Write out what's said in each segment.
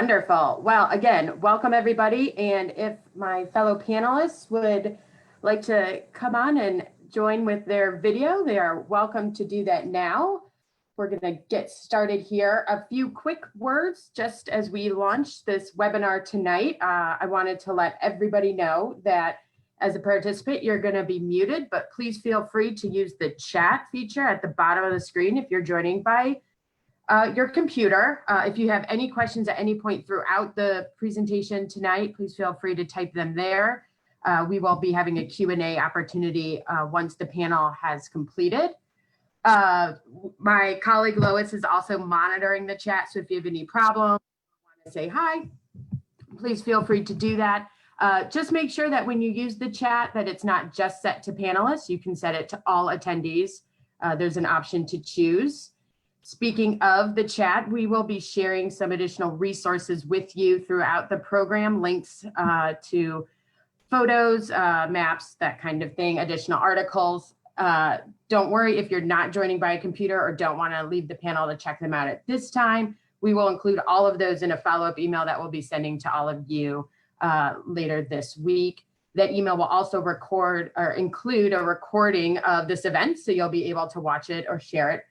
Wonderful. Well, again, welcome everybody. And if my fellow panelists would like to come on and join with their video, they are welcome to do that now. We're going to get started here. A few quick words just as we launch this webinar tonight. I wanted to let everybody know that as a participant, you're going to be muted, but please feel free to use the chat feature at the bottom of the screen if you're joining by your computer. If you have any questions at any point throughout the presentation tonight, please feel free to type them there. We will be having a Q&A opportunity once the panel has completed. My colleague Lois is also monitoring the chat, so if you have any problems or want to say hi, please feel free to do that. Just make sure that when you use the chat that it's not just set to panelists. You can set it to all attendees. There's an option to choose. Speaking of the chat, we will be sharing some additional resources with you throughout the program, links to photos, maps, that kind of thing, additional articles. Don't worry if you're not joining by a computer or don't want to leave the panel to check them out at this time. We will include all of those in a follow-up email that we'll be sending to all of you later this week. That email will also record or include a recording of this event, so you'll be able to watch it or share it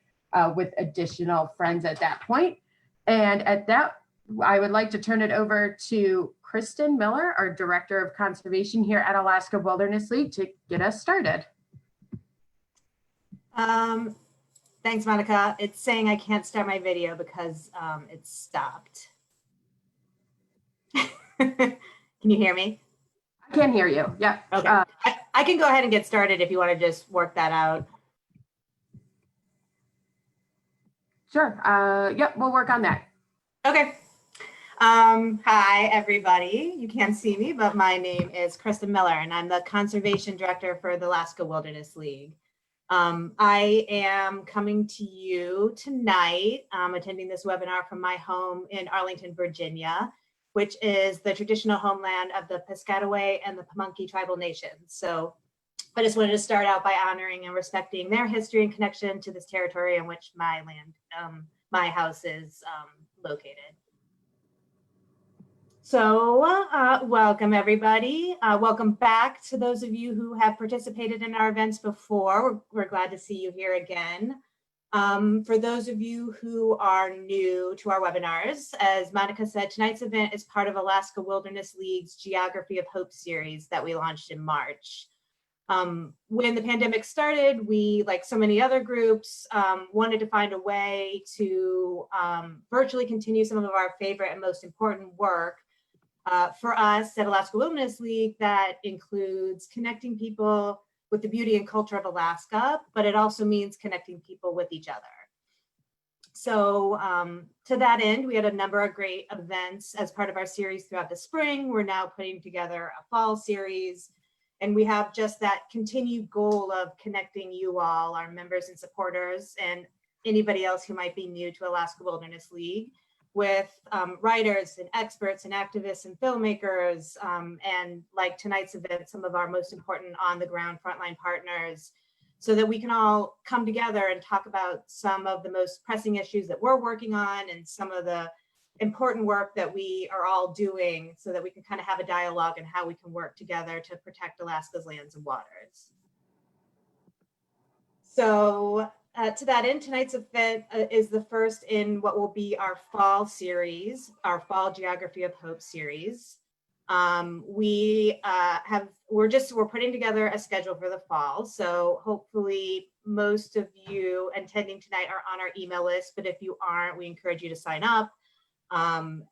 with additional friends at that point. And at that, I would like to turn it over to Kristen Miller, our Director of Conservation here at Alaska Wilderness League, to get us started. Thanks, Monica. It's saying I can't start my video because it's stopped. Can you hear me? I can hear you. Yeah. Okay. I can go ahead and get started if you want to just work that out. Sure. Yep, we'll work on that. Okay. Hi, everybody. You can't see me, but my name is Kristen Miller, and I'm the Conservation Director for the Alaska Wilderness League. I am coming to you tonight, attending this webinar from my home in Arlington, Virginia, which is the traditional homeland of the Piscataway and the Pamunkey tribal nations. So I just wanted to start out by honoring and respecting their history and connection to this territory in which my land, my house is located. So welcome everybody. Welcome back to those of you who have participated in our events before. We're glad to see you here again. For those of you who are new to our webinars, as Monica said, tonight's event is part of Alaska Wilderness League's Geography of Hope series that we launched in March. When the pandemic started, we, like so many other groups, wanted to find a way to virtually continue some of our favorite and most important work. For us at Alaska Wilderness League, that includes connecting people with the beauty and culture of Alaska, but it also means connecting people with each other. So to that end, we had a number of great events as part of our series throughout the spring. We're now putting together a fall series, and we have just that continued goal of connecting you all, our members and supporters, and anybody else who might be new to Alaska Wilderness League, with writers and experts and activists and filmmakers, and like tonight's event, some of our most important on-the-ground frontline partners, so that we can all come together and talk about some of the most pressing issues that we're working on and some of the important work that we are all doing, so that we can kind of have a dialogue on how we can work together to protect Alaska's lands and waters. So to that end, tonight's event is the first in what will be our fall series, our fall Geography of Hope series. We're putting together a schedule for the fall. So hopefully most of you attending tonight are on our email list, but if you aren't, we encourage you to sign up.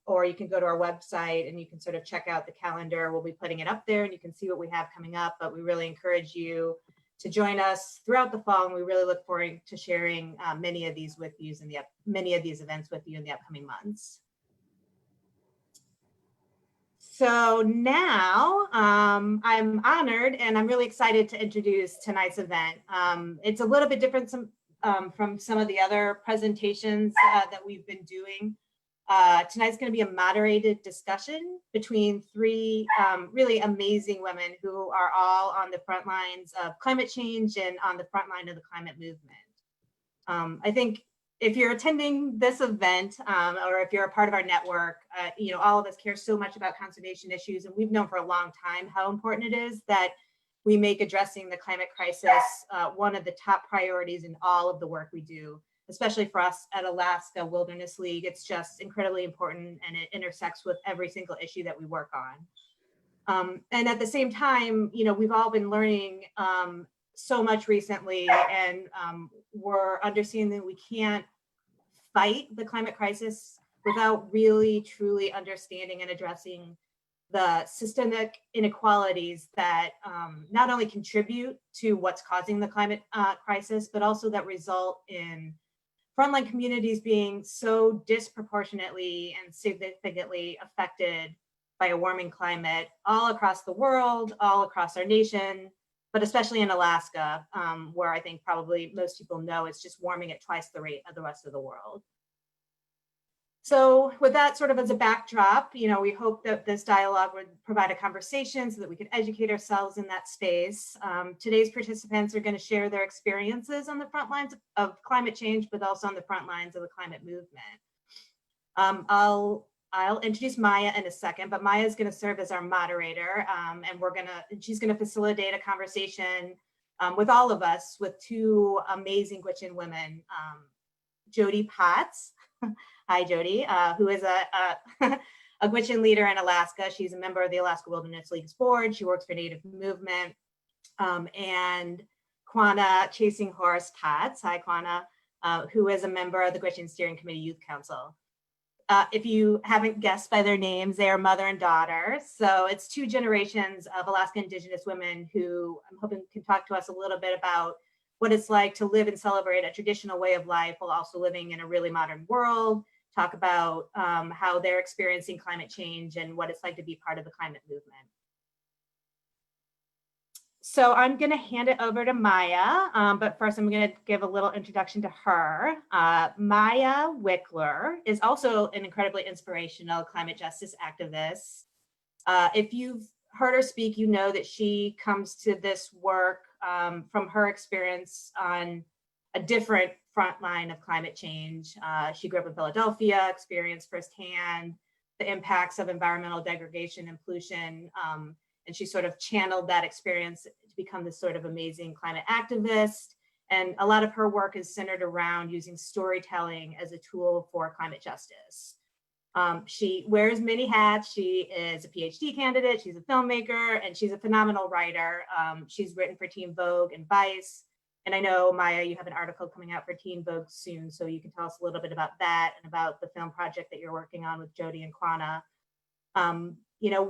Or you can go to our website and you can sort of check out the calendar. We'll be putting it up there and you can see what we have coming up, but we really encourage you to join us throughout the fall, and we really look forward to sharing many of these events with you in the upcoming months. So now I'm honored and I'm really excited to introduce tonight's event. It's a little bit different from some of the other presentations that we've been doing. Tonight's going to be a moderated discussion between three really amazing women who are all on the front lines of climate change and on the front line of the climate movement. I think if you're attending this event or if you're a part of our network, all of us care so much about conservation issues, and we've known for a long time how important it is that we make addressing the climate crisis one of the top priorities in all of the work we do, especially for us at Alaska Wilderness League. It's just incredibly important, and it intersects with every single issue that we work on. And at the same time, we've all been learning so much recently, and we're understanding that we can't fight the climate crisis without really, truly understanding and addressing the systemic inequalities that not only contribute to what's causing the climate crisis, but also that result in frontline communities being so disproportionately and significantly affected by a warming climate all across the world, all across our nation, but especially in Alaska, where I think probably most people know it's just warming at twice the rate of the rest of the world. So with that sort of as a backdrop, we hope that this dialogue would provide a conversation so that we could educate ourselves in that space. Today's participants are going to share their experiences on the front lines of climate change, but also on the front lines of the climate movement. I'll introduce Maia in a second, but Maia is going to serve as our moderator, and she's going to facilitate a conversation with all of us with two amazing Gwich'in women, Jody Potts. Hi, Jody, who is a Gwich'in leader in Alaska. She's a member of the Alaska Wilderness League's board. She works for Native Movement. And Quannah Chasing Horse Potts, hi Quannah, who is a member of the Gwich'in Steering Committee Youth Council. If you haven't guessed by their names, they are mother and daughter. So it's two generations of Alaska Indigenous women who I'm hoping can talk to us a little bit about what it's like to live and celebrate a traditional way of life while also living in a really modern world, talk about how they're experiencing climate change and what it's like to be part of the climate movement. So I'm going to hand it over to Maia, but first I'm going to give a little introduction to her. Maia Wikler is also an incredibly inspirational climate justice activist. If you've heard her speak, you know that she comes to this work from her experience on a different front line of climate change. She grew up in Philadelphia, experienced firsthand the impacts of environmental degradation and pollution, and she sort of channeled that experience to become this sort of amazing climate activist. And a lot of her work is centered around using storytelling as a tool for climate justice. She wears many hats. She is a PhD candidate, she's a filmmaker, and she's a phenomenal writer. She's written for Teen Vogue and Vice. And I know, Maia, you have an article coming out for Teen Vogue soon, so you can tell us a little bit about that and about the film project that you're working on with Jody and Quannah.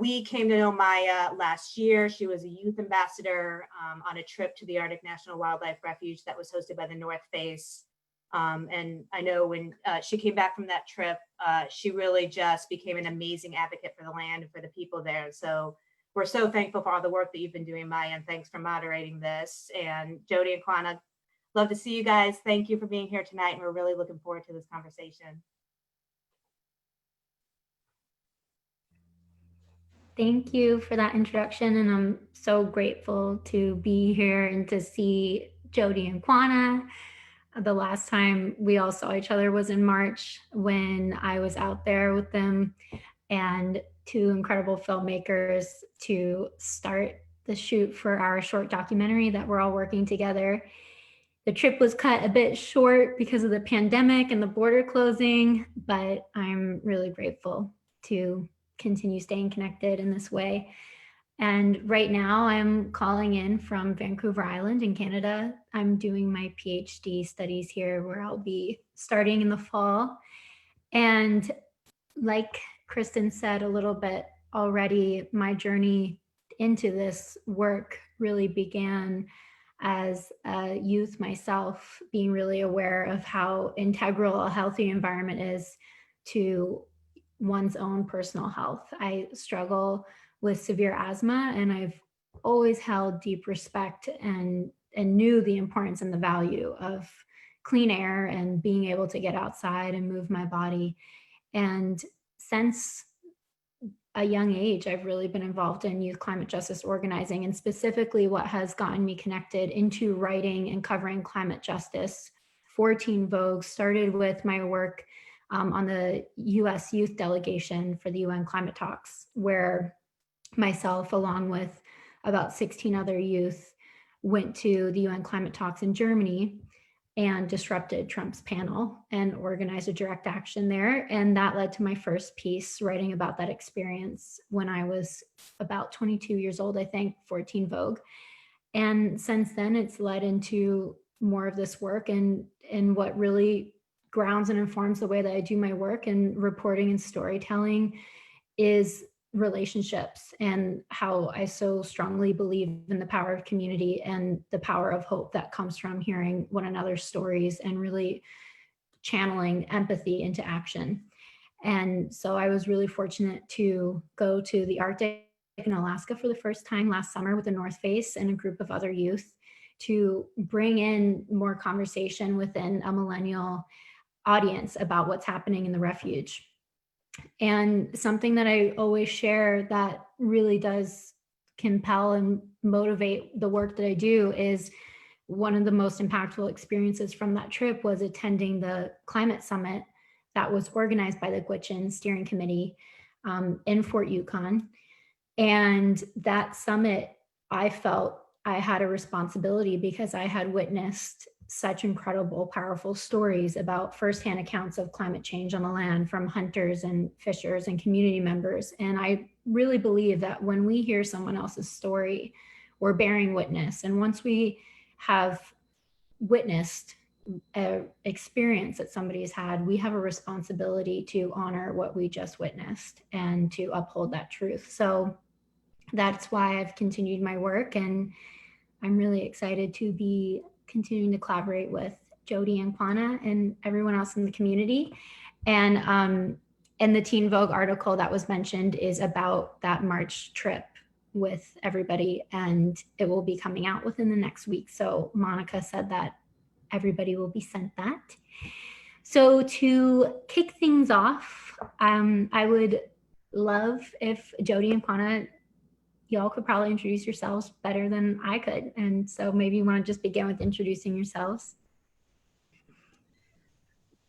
We came to know Maia last year. She was a youth ambassador on a trip to the Arctic National Wildlife Refuge that was hosted by the North Face. And I know when she came back from that trip, she really just became an amazing advocate for the land and for the people there. So we're so thankful for all the work that you've been doing, Maia, and thanks for moderating this. And Jody and Quannah, love to see you guys. Thank you for being here tonight, and we're really looking forward to this conversation. Thank you for that introduction, and I'm so grateful to be here and to see Jody and Quannah. The last time we all saw each other was in March when I was out there with them and two incredible filmmakers to start the shoot for our short documentary that we're all working together. The trip was cut a bit short because of the pandemic and the border closing, but I'm really grateful to continue staying connected in this way. And right now I'm calling in from Vancouver Island in Canada. I'm doing my PhD studies here where I'll be starting in the fall. And like Kristen said a little bit already, my journey into this work really began as a youth myself, being really aware of how integral a healthy environment is to one's own personal health. I struggle with severe asthma, and I've always held deep respect and knew the importance and the value of clean air and being able to get outside and move my body. And since a young age, I've really been involved in youth climate justice organizing, and specifically what has gotten me connected into writing and covering climate justice 14 Vogue started with my work on the US youth delegation for the UN climate talks, where myself, along with about 16 other youth, went to the UN climate talks in Germany and disrupted Trump's panel and organized a direct action there. And that led to my first piece writing about that experience when I was about 22 years old, I think, 14 Vogue. And since then, it's led into more of this work, and what really grounds and informs the way that I do my work and reporting and storytelling is relationships, and how I so strongly believe in the power of community and the power of hope that comes from hearing one another's stories and really channeling empathy into action. And so I was really fortunate to go to the Arctic in Alaska for the first time last summer with the North Face and a group of other youth to bring in more conversation within a millennial audience about what's happening in the refuge. And something that I always share that really does compel and motivate the work that I do is one of the most impactful experiences from that trip was attending the climate summit that was organized by the Gwich'in Steering Committee in Fort Yukon. And that summit, I felt I had a responsibility because I had witnessed such incredible, powerful stories about firsthand accounts of climate change on the land from hunters and fishers and community members. And I really believe that when we hear someone else's story, we're bearing witness. And once we have witnessed an experience that somebody's had, we have a responsibility to honor what we just witnessed and to uphold that truth. So that's why I've continued my work, and I'm really excited to be continuing to collaborate with Jody and Quannah and everyone else in the community. And the Teen Vogue article that was mentioned is about that March trip with everybody, and it will be coming out within the next week. So Monica said that everybody will be sent that. So to kick things off, I would love if Jody and Quannah, y'all could probably introduce yourselves better than I could. And so maybe you want to just begin with introducing yourselves.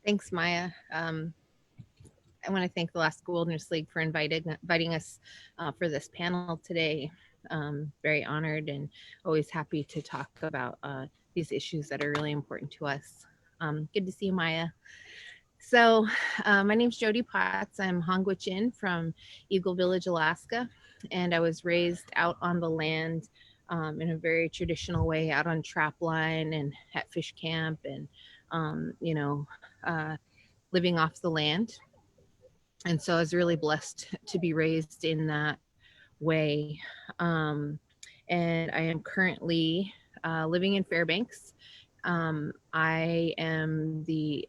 Thanks, Maya. I want to thank the Alaska Wilderness League for inviting us for this panel today. Very honored and always happy to talk about these issues that are really important to us. Good to see you, Maya. So my name's Jody Potts. I'm Gwich'in from Eagle Village, Alaska, and I was raised out on the land in a very traditional way, out on trap line and at fish camp, and living off the land. And so I was really blessed to be raised in that way. And I am currently living in Fairbanks. I am the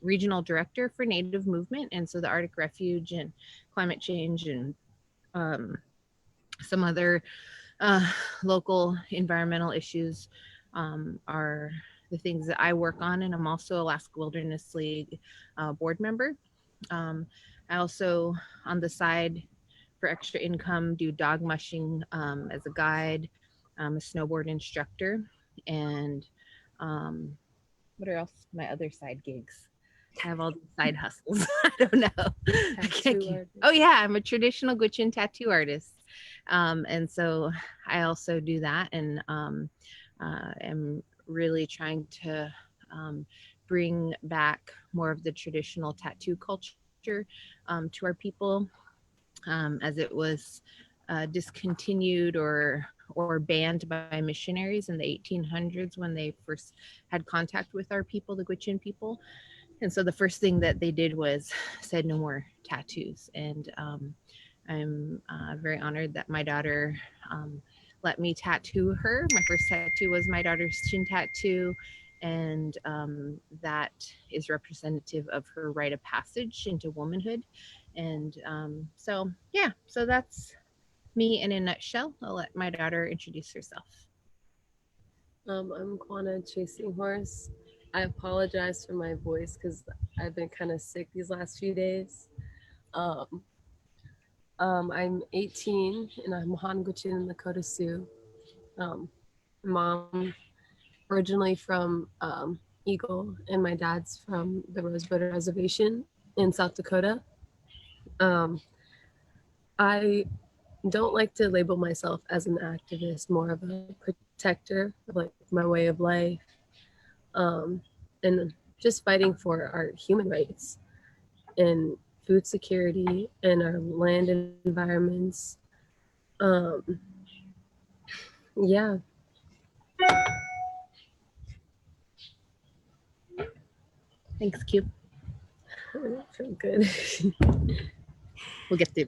regional director for Native Movement, and so the Arctic Refuge and climate change and some other local environmental issues are the things that I work on. And I'm also Alaska Wilderness League board member. I also, on the side, for extra income, do dog mushing as a guide. I'm a snowboard instructor, and what are else my other side gigs? I have all these side hustles. I don't know. Oh yeah, I'm a traditional Gwich'in tattoo artist. And so I also do that, and am really trying to bring back more of the traditional tattoo culture to our people, as it was discontinued or banned by missionaries in the 1800s when they first had contact with our people, the Gwich'in people. And so the first thing that they did was said no more tattoos. And I'm very honored that my daughter let me tattoo her. My first tattoo was my daughter's chin tattoo, and that is representative of her rite of passage into womanhood. And so that's me in a nutshell. I'll let my daughter introduce herself. I'm Quannah Chasing Horse. I apologize for my voice because I've been kind of sick these last few days. I'm 18 and I'm Gwich'in in Lakota Sioux. Mom originally from Eagle, and my dad's from the Rosebud Reservation in South Dakota. I don't like to label myself as an activist, more of a protector of like my way of life, and just fighting for our human rights and food security and our land and environments. Yeah. Thanks, Q. I feel good. We'll get through.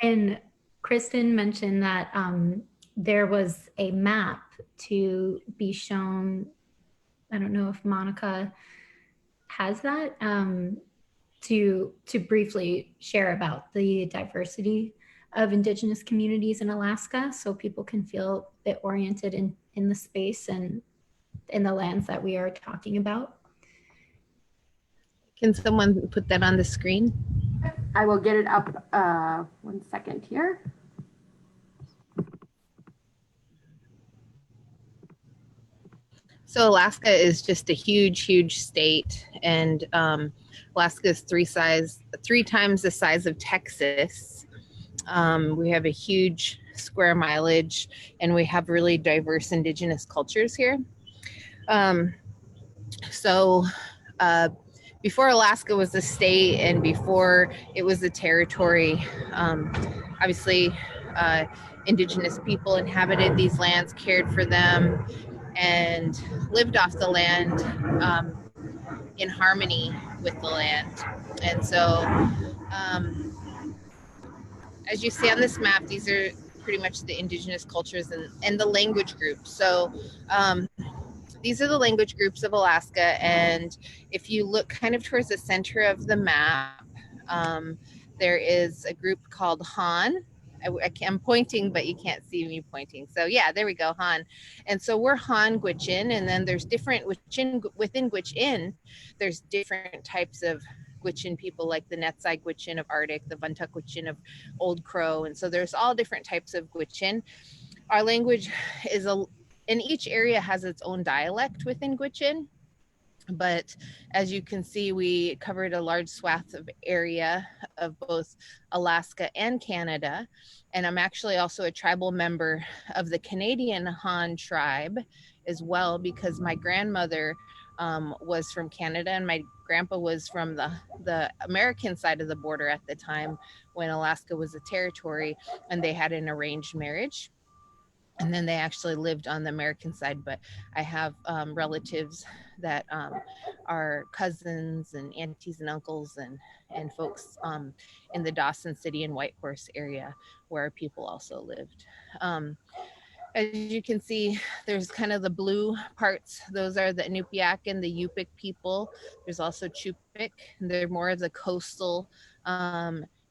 And Kristen mentioned that there was a map to be shown. I don't know if Monica has that, to briefly share about the diversity of Indigenous communities in Alaska, so people can feel a bit oriented in the space and in the lands that we are talking about. Can someone put that on the screen? I will get it up 1 second here. So Alaska is just a huge, huge state, and Alaska is three times the size of Texas. We have a huge square mileage, and we have really diverse Indigenous cultures here. Before Alaska was a state and before it was a territory, obviously Indigenous people inhabited these lands, cared for them, and lived off the land in harmony with the land. And so as you see on this map, these are pretty much the Indigenous cultures and the language groups. So these are the language groups of Alaska, and if you look kind of towards the center of the map, there is a group called Han. I'm pointing, but you can't see me pointing. So yeah, there we go, Han. And so we're Han Gwich'in, and then there's different within Gwich'in, there's different types of Gwich'in people, like the Netsai Gwich'in of Arctic, the Vantuk Gwich'in of Old Crow, and so there's all different types of Gwich'in. Our language is and each area has its own dialect within Gwich'in, but as you can see, we covered a large swath of area of both Alaska and Canada, and I'm actually also a tribal member of the Canadian Han tribe as well, because my grandmother was from Canada and my grandpa was from the American side of the border at the time when Alaska was a territory, and they had an arranged marriage. And then they actually lived on the American side, but I have relatives that are cousins and aunties and uncles and folks in the Dawson City and Whitehorse area where our people also lived. As you can see, there's kind of the blue parts. Those are the Inupiaq and the Yupik people. There's also Chupik, and they're more of the coastal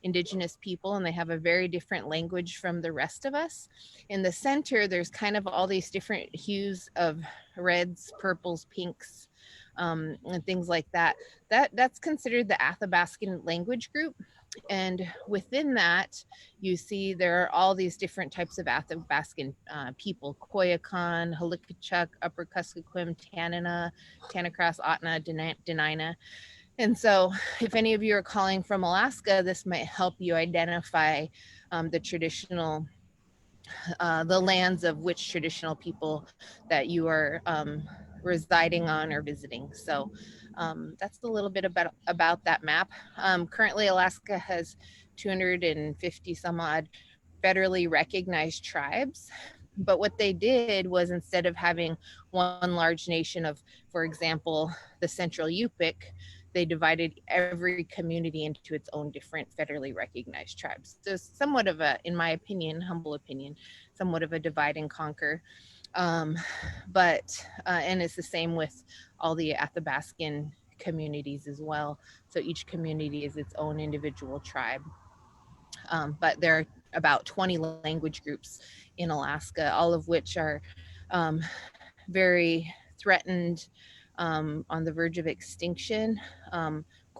Indigenous people, and they have a very different language from the rest of us. In the center, there's kind of all these different hues of reds, purples, pinks, and things like that. That's considered the Athabascan language group. And within that, you see there are all these different types of Athabascan people: Koyukon, Halikachuk, Upper Kuskokwim, Tanana, Tanacross, Otna, Denina. And so if any of you are calling from Alaska, this might help you identify the traditional, the lands of which traditional people that you are residing on or visiting. So that's a little bit about that map. Currently, Alaska has 250 some odd federally recognized tribes. But what they did was, instead of having one large nation of, for example, the Central Yupik, they divided every community into its own different federally recognized tribes. So somewhat of a, in my opinion, humble opinion, somewhat of a divide and conquer. And it's the same with all the Athabascan communities as well. So each community is its own individual tribe. But there are about 20 language groups in Alaska, all of which are very threatened, on the verge of extinction.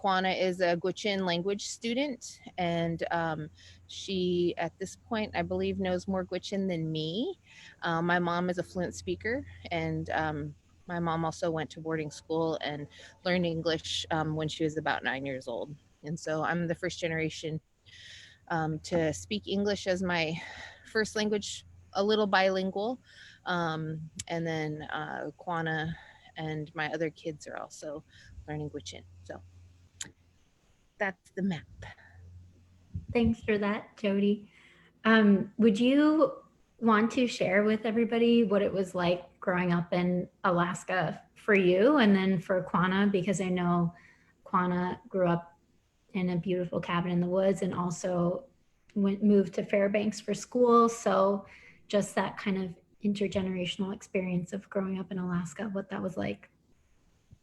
Quannah is a Gwich'in language student, and she, at this point, I believe, knows more Gwich'in than me. My mom is a fluent speaker, and my mom also went to boarding school and learned English when she was about 9 years old. And so I'm the first generation to speak English as my first language, a little bilingual. And then Quannah and my other kids are also learning Gwich'in. So that's the map. Thanks for that, Jody. Would you want to share with everybody what it was like growing up in Alaska for you and then for Quannah? Because I know Quannah grew up in a beautiful cabin in the woods and also moved to Fairbanks for school. So just that kind of intergenerational experience of growing up in Alaska, what that was like.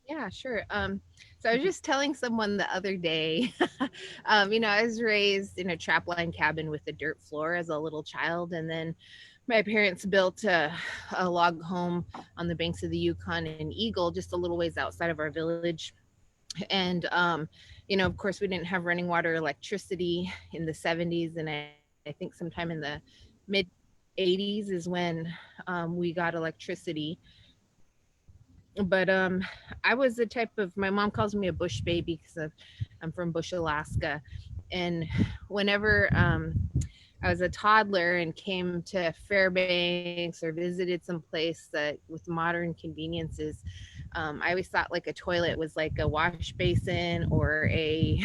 Yeah, sure. So I was just telling someone the other day, I was raised in a trapline cabin with a dirt floor as a little child. And then my parents built a log home on the banks of the Yukon in Eagle, just a little ways outside of our village. And, of course, we didn't have running water, electricity in the 70s. And I think sometime in the mid 80s is when we got electricity. But I was the type of, my mom calls me a bush baby because I'm from Bush, Alaska. And whenever I was a toddler and came to Fairbanks or visited some place that with modern conveniences, I always thought like a toilet was like a wash basin or a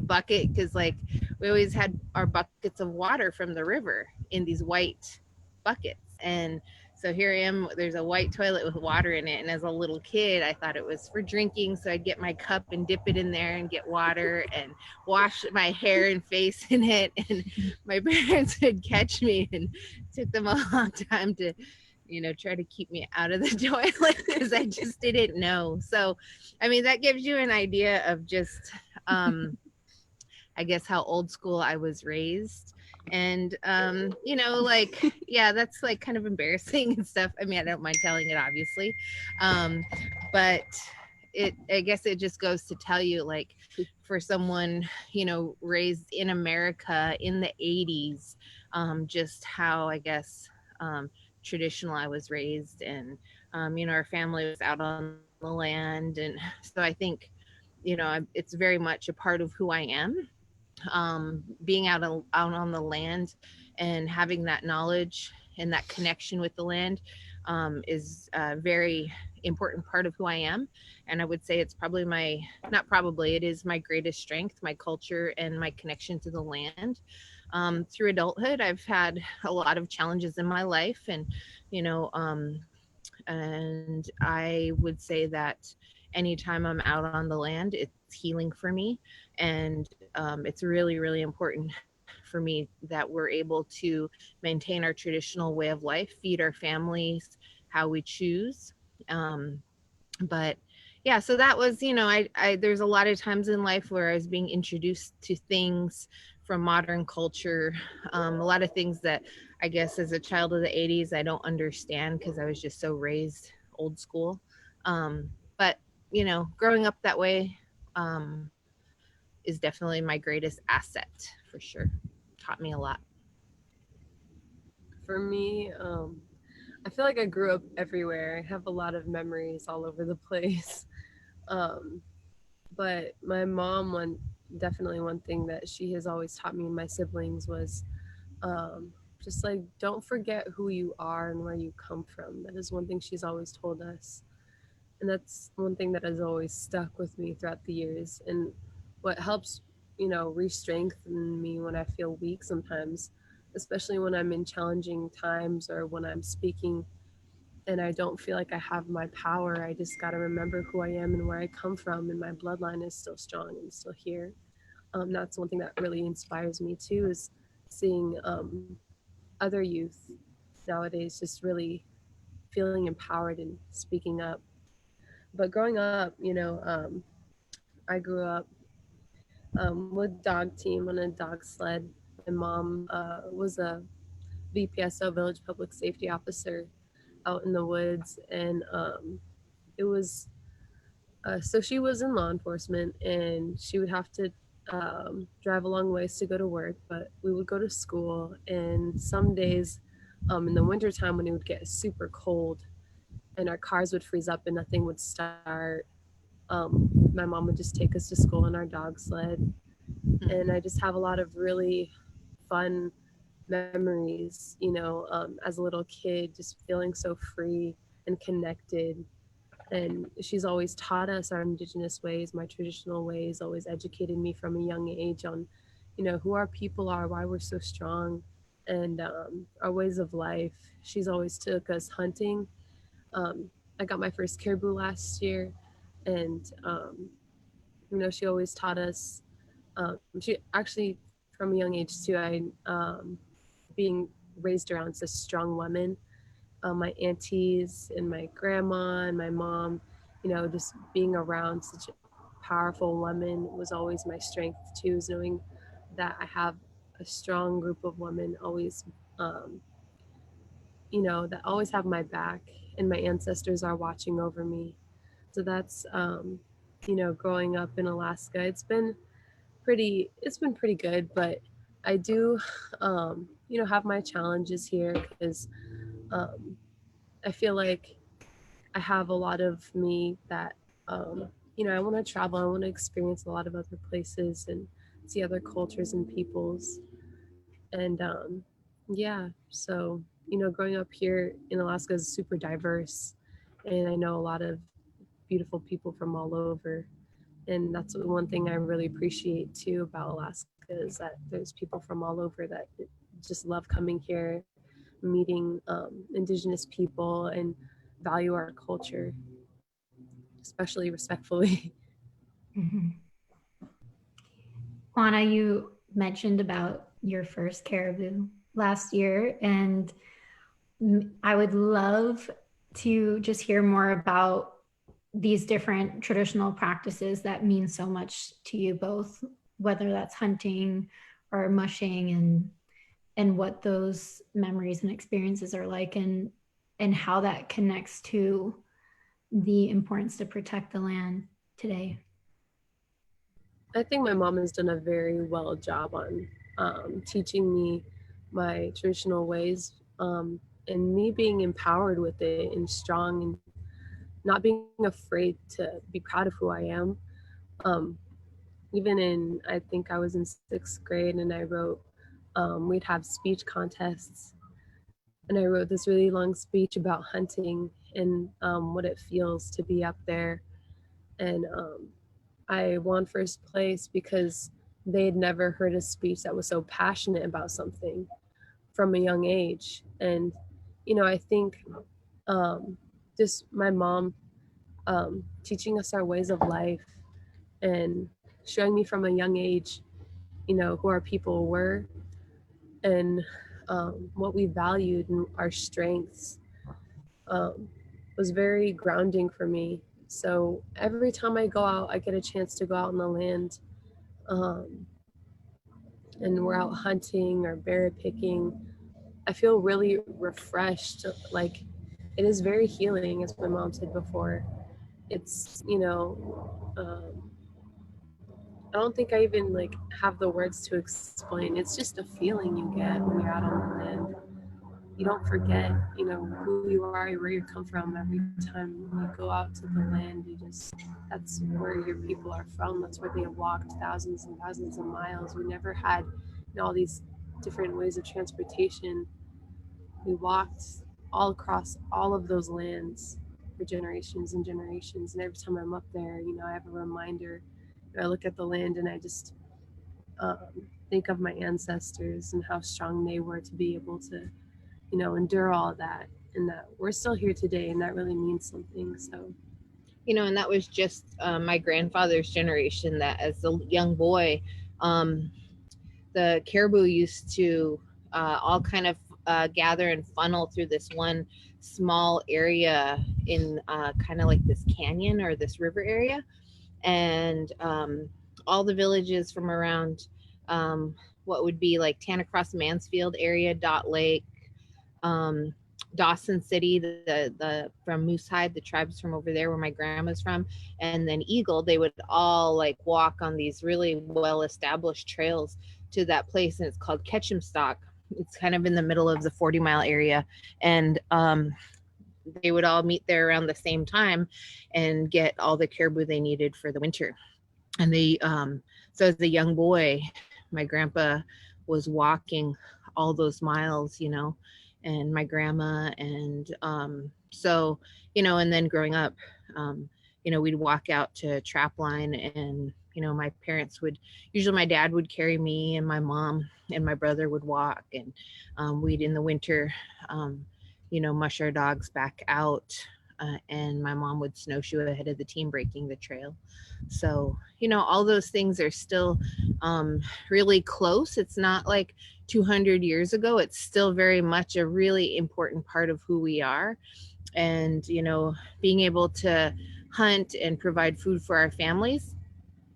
bucket, because like we always had our buckets of water from the river in these white buckets. And so here I am, there's a white toilet with water in it. And as a little kid, I thought it was for drinking. So I'd get my cup and dip it in there and get water and wash my hair and face in it. And my parents would catch me, and it took them a long time to, try to keep me out of the toilet because I just didn't know. So, I mean, that gives you an idea of just, I guess, how old school I was raised. And yeah, that's like kind of embarrassing and stuff. I mean, I don't mind telling it, obviously, but I guess it just goes to tell you, like, for someone raised in America in the 80s, just how, I guess, traditional I was raised. And our family was out on the land, and so I think it's very much a part of who I am. Being out on the land and having that knowledge and that connection with the land is a very important part of who I am. And I would say it's probably it is my greatest strength, my culture and my connection to the land. Through adulthood, I've had a lot of challenges in my life, and and I would say that anytime I'm out on the land, it's healing for me. And it's really, really important for me that we're able to maintain our traditional way of life, feed our families how we choose. But yeah, so that was, there's a lot of times in life where I was being introduced to things from modern culture, a lot of things that I guess as a child of the 80s, I don't understand because I was just so raised old school. But, growing up that way is definitely my greatest asset, for sure. Taught me a lot. For me, I feel like I grew up everywhere. I have a lot of memories all over the place. But my mom, definitely one thing that she has always taught me and my siblings was just like, don't forget who you are and where you come from. That is one thing she's always told us. And that's one thing that has always stuck with me throughout the years. And what helps, re-strengthen me when I feel weak sometimes, especially when I'm in challenging times or when I'm speaking and I don't feel like I have my power. I just got to remember who I am and where I come from, and my bloodline is still strong and still here. That's one thing that really inspires me too, is seeing other youth nowadays just really feeling empowered and speaking up. But growing up, I grew up with dog team on a dog sled. My mom was a VPSO, Village Public Safety Officer, out in the woods, and it was So she was in law enforcement, and she would have to drive a long ways to go to work, but we would go to school. And some days in the wintertime, when it would get super cold and our cars would freeze up and nothing would start, my mom would just take us to school in our dog sled. And I just have a lot of really fun memories, as a little kid, just feeling so free and connected. And she's always taught us our Indigenous ways, my traditional ways, always educated me from a young age on, who our people are, why we're so strong, and our ways of life. She's always took us hunting. I got my first caribou last year, and, she always taught us. She actually, from a young age too, being raised around such strong women, my aunties and my grandma and my mom, just being around such a powerful woman was always my strength too, is knowing that I have a strong group of women always, that always have my back, and my ancestors are watching over me. So that's, growing up in Alaska, it's been pretty good, but I do, have my challenges here, because I feel like I have a lot of me that, I want to travel. I want to experience a lot of other places and see other cultures and peoples. And yeah, so, growing up here in Alaska is super diverse. And I know a lot of beautiful people from all over. And that's one thing I really appreciate too about Alaska, is that there's people from all over that just love coming here, meeting Indigenous people, and value our culture, especially respectfully. Mhm. Quannah, you mentioned about your first caribou last year, and I would love to just hear more about these different traditional practices that mean so much to you both, whether that's hunting or mushing, and what those memories and experiences are like, and how that connects to the importance to protect the land today. I think my mom has done a very well job on teaching me my traditional ways, and me being empowered with it and strong, and not being afraid to be proud of who I am. Even I think I was in 6th grade, and I wrote, we'd have speech contests, and I wrote this really long speech about hunting and what it feels to be up there. And I won first place because they had never heard a speech that was so passionate about something from a young age. And, I think just my mom teaching us our ways of life and showing me from a young age, who our people were, and what we valued, and our strengths, was very grounding for me. So every time I go out, I get a chance to go out in the land, and we're out hunting or berry picking, I feel really refreshed. Like, it is very healing, as my mom said before. It's, I don't think I even have the words to explain. It's just a feeling you get when you're out on the land. You don't forget, who you are, where you come from. Every time you go out to the land, that's where your people are from. That's where they have walked thousands and thousands of miles. We never had, all these different ways of transportation. We walked all across all of those lands for generations and generations. And every time I'm up there, I have a reminder. I look at the land, and I just think of my ancestors and how strong they were to be able to, endure all of that, and that we're still here today, and that really means something. So, And that was just my grandfather's generation, that as a young boy, the caribou used to all kind of gather and funnel through this one small area in kind of like this canyon or this river area. And all the villages from around what would be like Tanacross Mansfield area, Dot Lake, Dawson City, the from Moosehide, the tribes from over there where my grandma's from, and then Eagle, they would all like walk on these really well-established trails to that place, and it's called Ketchumstock. It's kind of in the middle of the 40-mile area, and they would all meet there around the same time and get all the caribou they needed for the winter. And they so as a young boy, my grandpa was walking all those miles, you know, and my grandma, and so, you know, and then growing up, you know, we'd walk out to Trapline, and you know, my parents would, usually my dad would carry me, and my mom and my brother would walk, and we'd in the winter, you know, mush our dogs back out, and my mom would snowshoe ahead of the team, breaking the trail. So, you know, all those things are still really close. It's not like 200 years ago. It's still very much a really important part of who we are. And, you know, being able to hunt and provide food for our families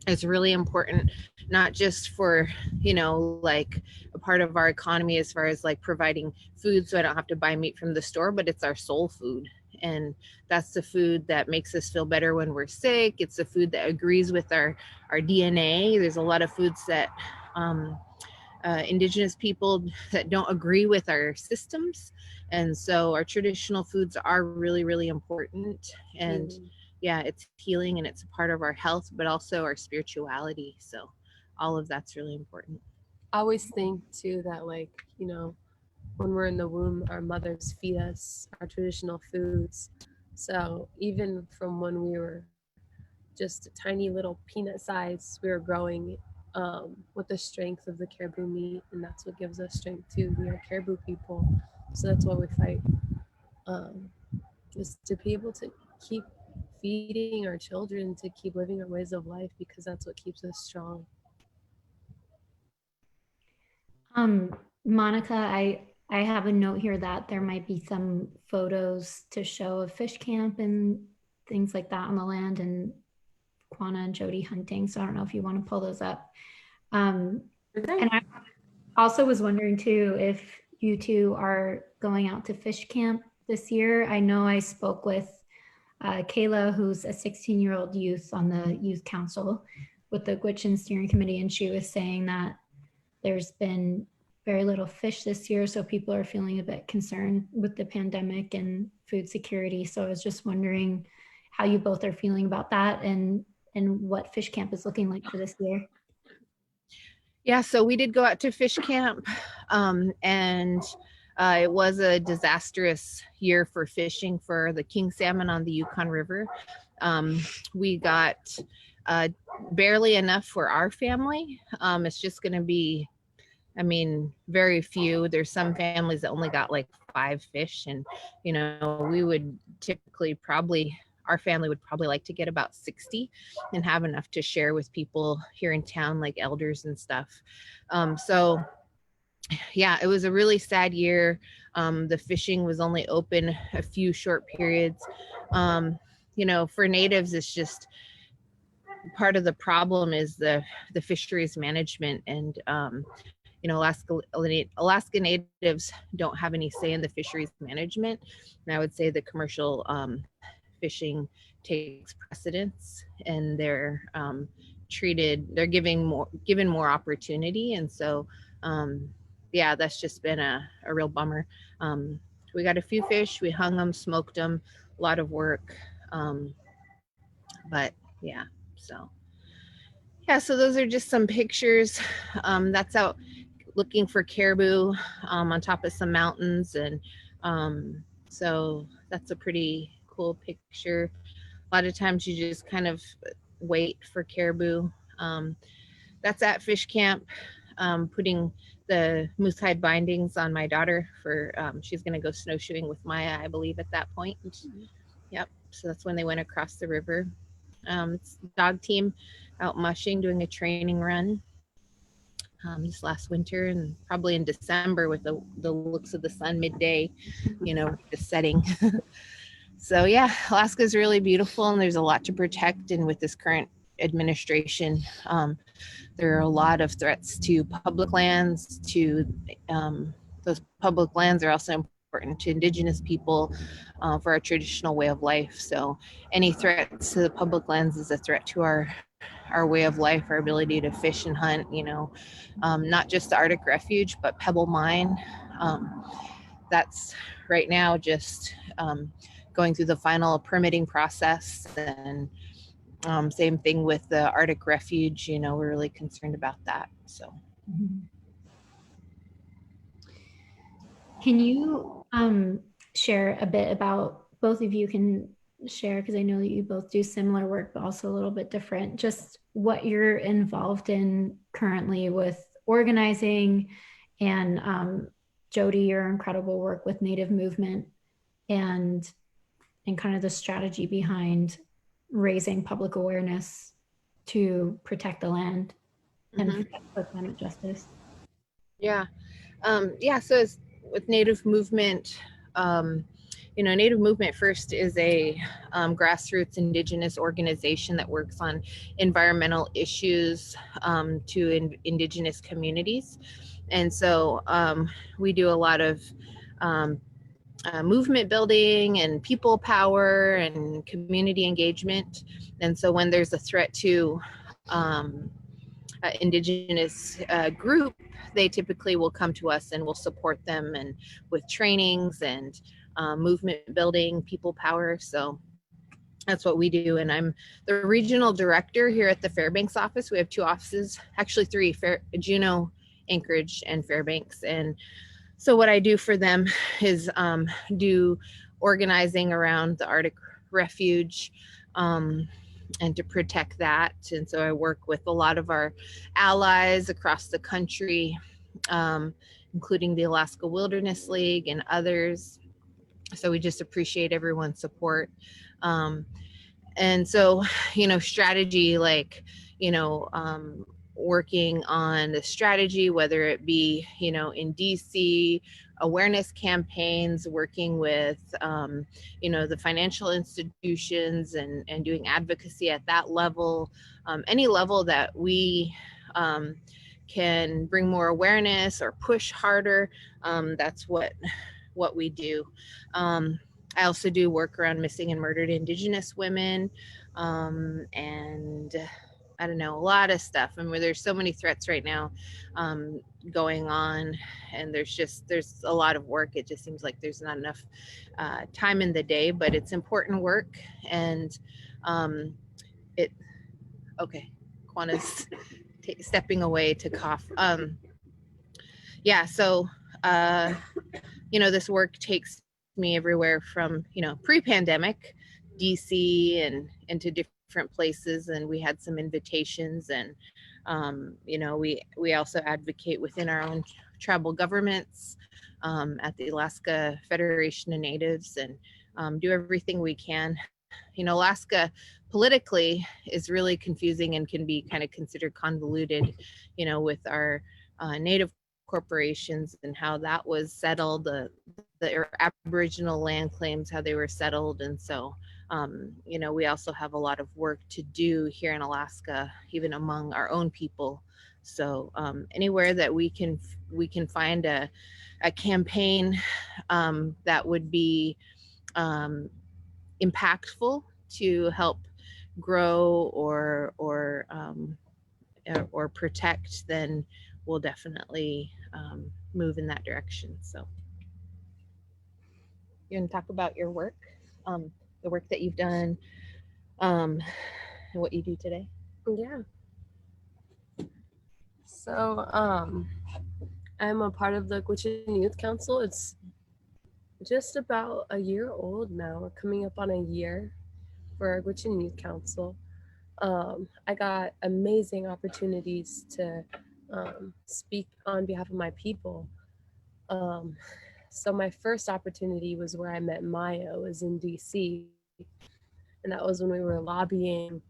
is really important, not just for, you know, like a part of our economy as far as like providing food so I don't have to buy meat from the store, but it's our soul food. And that's the food that makes us feel better when we're sick. It's the food that agrees with our DNA. There's a lot of foods that Indigenous people that don't agree with our systems. And so our traditional foods are really, really important. And yeah, it's healing, and it's a part of our health, but also our spirituality. So all of that's really important. I always think too that, like, you know, when we're in the womb, our mothers feed us our traditional foods. So even from when we were just a tiny little peanut size, we were growing with the strength of the caribou meat, and that's what gives us strength too. We are caribou people, so that's why we fight, is to be able to keep feeding our children, to keep living our ways of life, because that's what keeps us strong. Monica, I have a note here that there might be some photos to show a fish camp and things like that on the land, and Quannah and Jody hunting. So I don't know if you want to pull those up. And I also was wondering too, if you two are going out to fish camp this year. I know I spoke with Kayla, who's a 16-year-old youth on the youth council with the Gwich'in Steering Committee, and she was saying that there's been very little fish this year, so people are feeling a bit concerned with the pandemic and food security. So I was just wondering how you both are feeling about that, and what fish camp is looking like for this year. Yeah, so we did go out to fish camp, and it was a disastrous year for fishing for the king salmon on the Yukon River. We got barely enough for our family. It's just going to be, I mean, very few. There's some families that only got like 5 fish, and you know, we would typically our family would probably like to get about 60 and have enough to share with people here in town, like elders and stuff. So yeah, it was a really sad year. The fishing was only open a few short periods. You know, for natives, it's just part of the problem is the fisheries management, and you know, Alaska Natives don't have any say in the fisheries management, and I would say the commercial fishing takes precedence, and they're given more opportunity, and so yeah, that's just been a real bummer. We got a few fish, we hung them, smoked them, a lot of work, but yeah, so those are just some pictures. That's out looking for caribou on top of some mountains, and so that's a pretty cool picture. A lot of times you just kind of wait for caribou. That's at fish camp, putting the moose hide bindings on my daughter for she's going to go snowshoeing with Maia, I believe, at that point. Yep, so that's when they went across the river. It's dog team out mushing, doing a training run this last winter, and probably in December with the looks of the sun midday, you know, just setting. So yeah, Alaska is really beautiful, and there's a lot to protect. And with this current administration, there are a lot of threats to public lands. Those public lands are also important to Indigenous people, for our traditional way of life. So any threats to the public lands is a threat to our way of life, our ability to fish and hunt, not just the Arctic Refuge, but Pebble Mine. That's right now just going through the final permitting process, and same thing with the Arctic Refuge. We're really concerned about that. So. Can you share a bit about, both of you can share, because I know that you both do similar work, but also a little bit different, just what you're involved in currently with organizing, and Jody, your incredible work with Native movement, and kind of the strategy behind raising public awareness to protect the land and for climate justice. Yeah. So as with Native movement, Native Movement First is a grassroots Indigenous organization that works on environmental issues to Indigenous communities. And so we do a lot of movement building and people power and community engagement. And so when there's a threat to Indigenous group, they typically will come to us and we'll support them and with trainings and movement building, people power. So that's what we do. And I'm the regional director here at the Fairbanks office. We have 2 offices, actually 3, Juneau, Anchorage, and Fairbanks. And so what I do for them is do organizing around the Arctic Refuge, and to protect that. And so I work with a lot of our allies across the country, including the Alaska Wilderness League and others. So we just appreciate everyone's support. And so, strategy, like, working on the strategy, whether it be, in DC, awareness campaigns, working with, the financial institutions and doing advocacy at that level, any level that we can bring more awareness or push harder, that's what we do. I also do work around missing and murdered Indigenous women, and I don't know, a lot of stuff. I mean, there's so many threats right now going on, and there's a lot of work. It just seems like there's not enough time in the day, but it's important work. And Quannah's stepping away to cough. So this work takes me everywhere from pre-pandemic DC and into different places, and we had some invitations, and we also advocate within our own tribal governments at the Alaska Federation of Natives, and do everything we can. Alaska politically is really confusing and can be kind of considered convoluted, with our Native corporations and how that was settled, the Aboriginal land claims, how they were settled. And so we also have a lot of work to do here in Alaska, even among our own people. So anywhere that we can find a campaign that would be impactful to help grow or protect, then we'll definitely move in that direction. So you want to talk about your work, the work that you've done, and what you do today? Yeah. So I'm a part of the Gwich'in Youth Council. It's just about a year old now. We're coming up on a year for our Gwich'in Youth Council. I got amazing opportunities to speak on behalf of my people. So my first opportunity was where I met Maia. It was in DC, and that was when we were lobbying.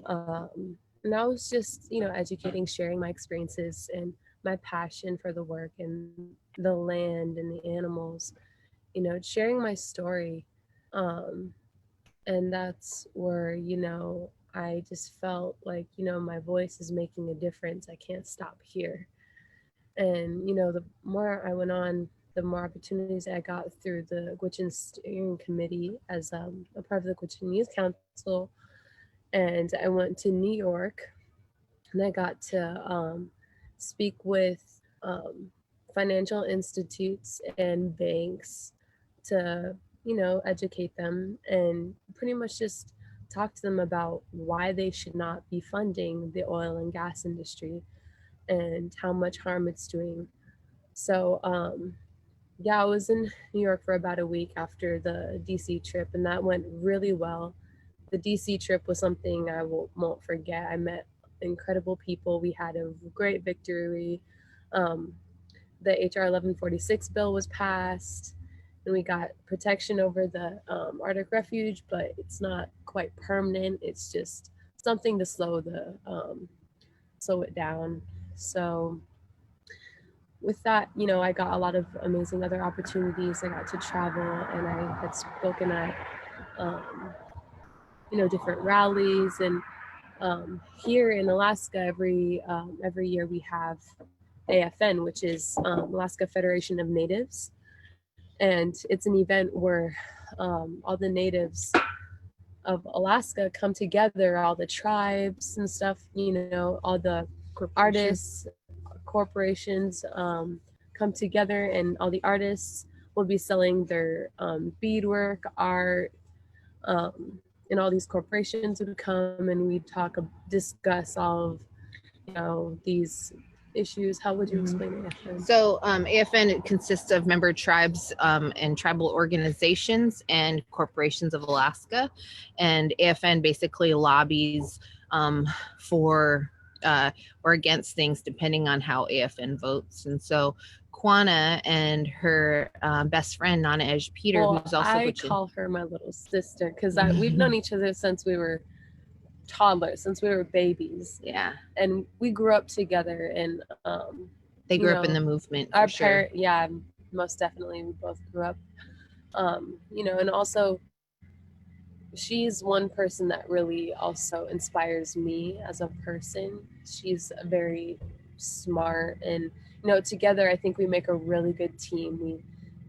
And I was just, educating, sharing my experiences and my passion for the work and the land and the animals, sharing my story. And that's where, I just felt like, my voice is making a difference. I can't stop here. And, the more I went on the more opportunities I got through the Gwich'in Steering Committee as a part of the Gwich'in Youth Council. And I went to New York, and I got to speak with financial institutes and banks to, educate them and pretty much just talk to them about why they should not be funding the oil and gas industry and how much harm it's doing. So, yeah, I was in New York for about a week after the DC trip, and that went really well. The DC trip was something I won't forget. I met incredible people. We had a great victory. The HR 1146 bill was passed, and we got protection over the Arctic Refuge, but it's not quite permanent. It's just something to slow it down. So with that, I got a lot of amazing other opportunities. I got to travel, and I had spoken at, different rallies. And here in Alaska, every year we have AFN, which is Alaska Federation of Natives. And it's an event where all the natives of Alaska come together, all the tribes and stuff, all the artists, corporations come together, and all the artists will be selling their beadwork, art, and all these corporations would come, and we'd discuss all of, these issues. How would you explain it? So AFN consists of member tribes and tribal organizations and corporations of Alaska, and AFN basically lobbies for or against things depending on how AFN votes. And so Quannah and her best friend Nana Ej Peter, who's also I call her my little sister because we've known each other since we were toddlers, since we were babies. Yeah, and we grew up together, and they grew up in the movement. Our sure. Yeah, most definitely, we both grew up. And also she's one person that really also inspires me as a person. She's very smart, and together I think we make a really good team. We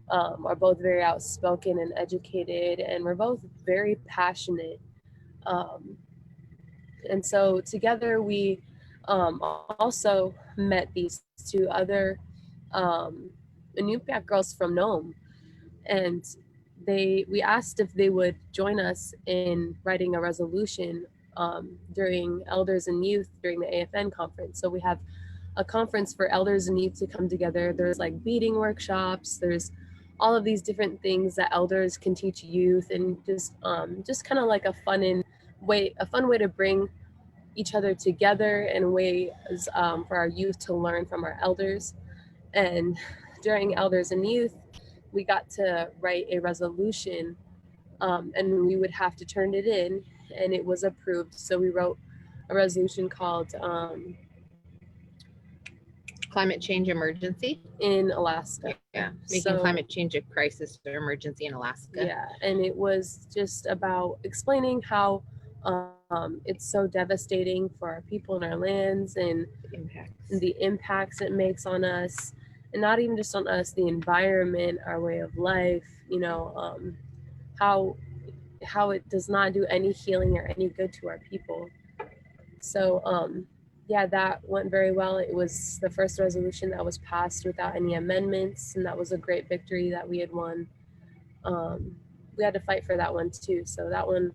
are both very outspoken and educated, and we're both very passionate. And so together we also met these two other Inupiaq girls from Nome, and we asked if they would join us in writing a resolution during Elders and Youth during the AFN conference. So we have a conference for elders and youth to come together. There's like beading workshops. There's all of these different things that elders can teach youth, and just kind of like a fun way to bring each other together, and ways for our youth to learn from our elders. And during Elders and Youth, we got to write a resolution, and we would have to turn it in, and it was approved. So we wrote a resolution called Climate change emergency in Alaska. Yeah, making climate change a crisis or emergency in Alaska. Yeah, and it was just about explaining how it's so devastating for our people and our lands, and the impacts it makes on us, and not even just on us, the environment, our way of life, how it does not do any healing or any good to our people. So yeah, that went very well. It was the first resolution that was passed without any amendments, and that was a great victory that we had won. We had to fight for that one too, so that one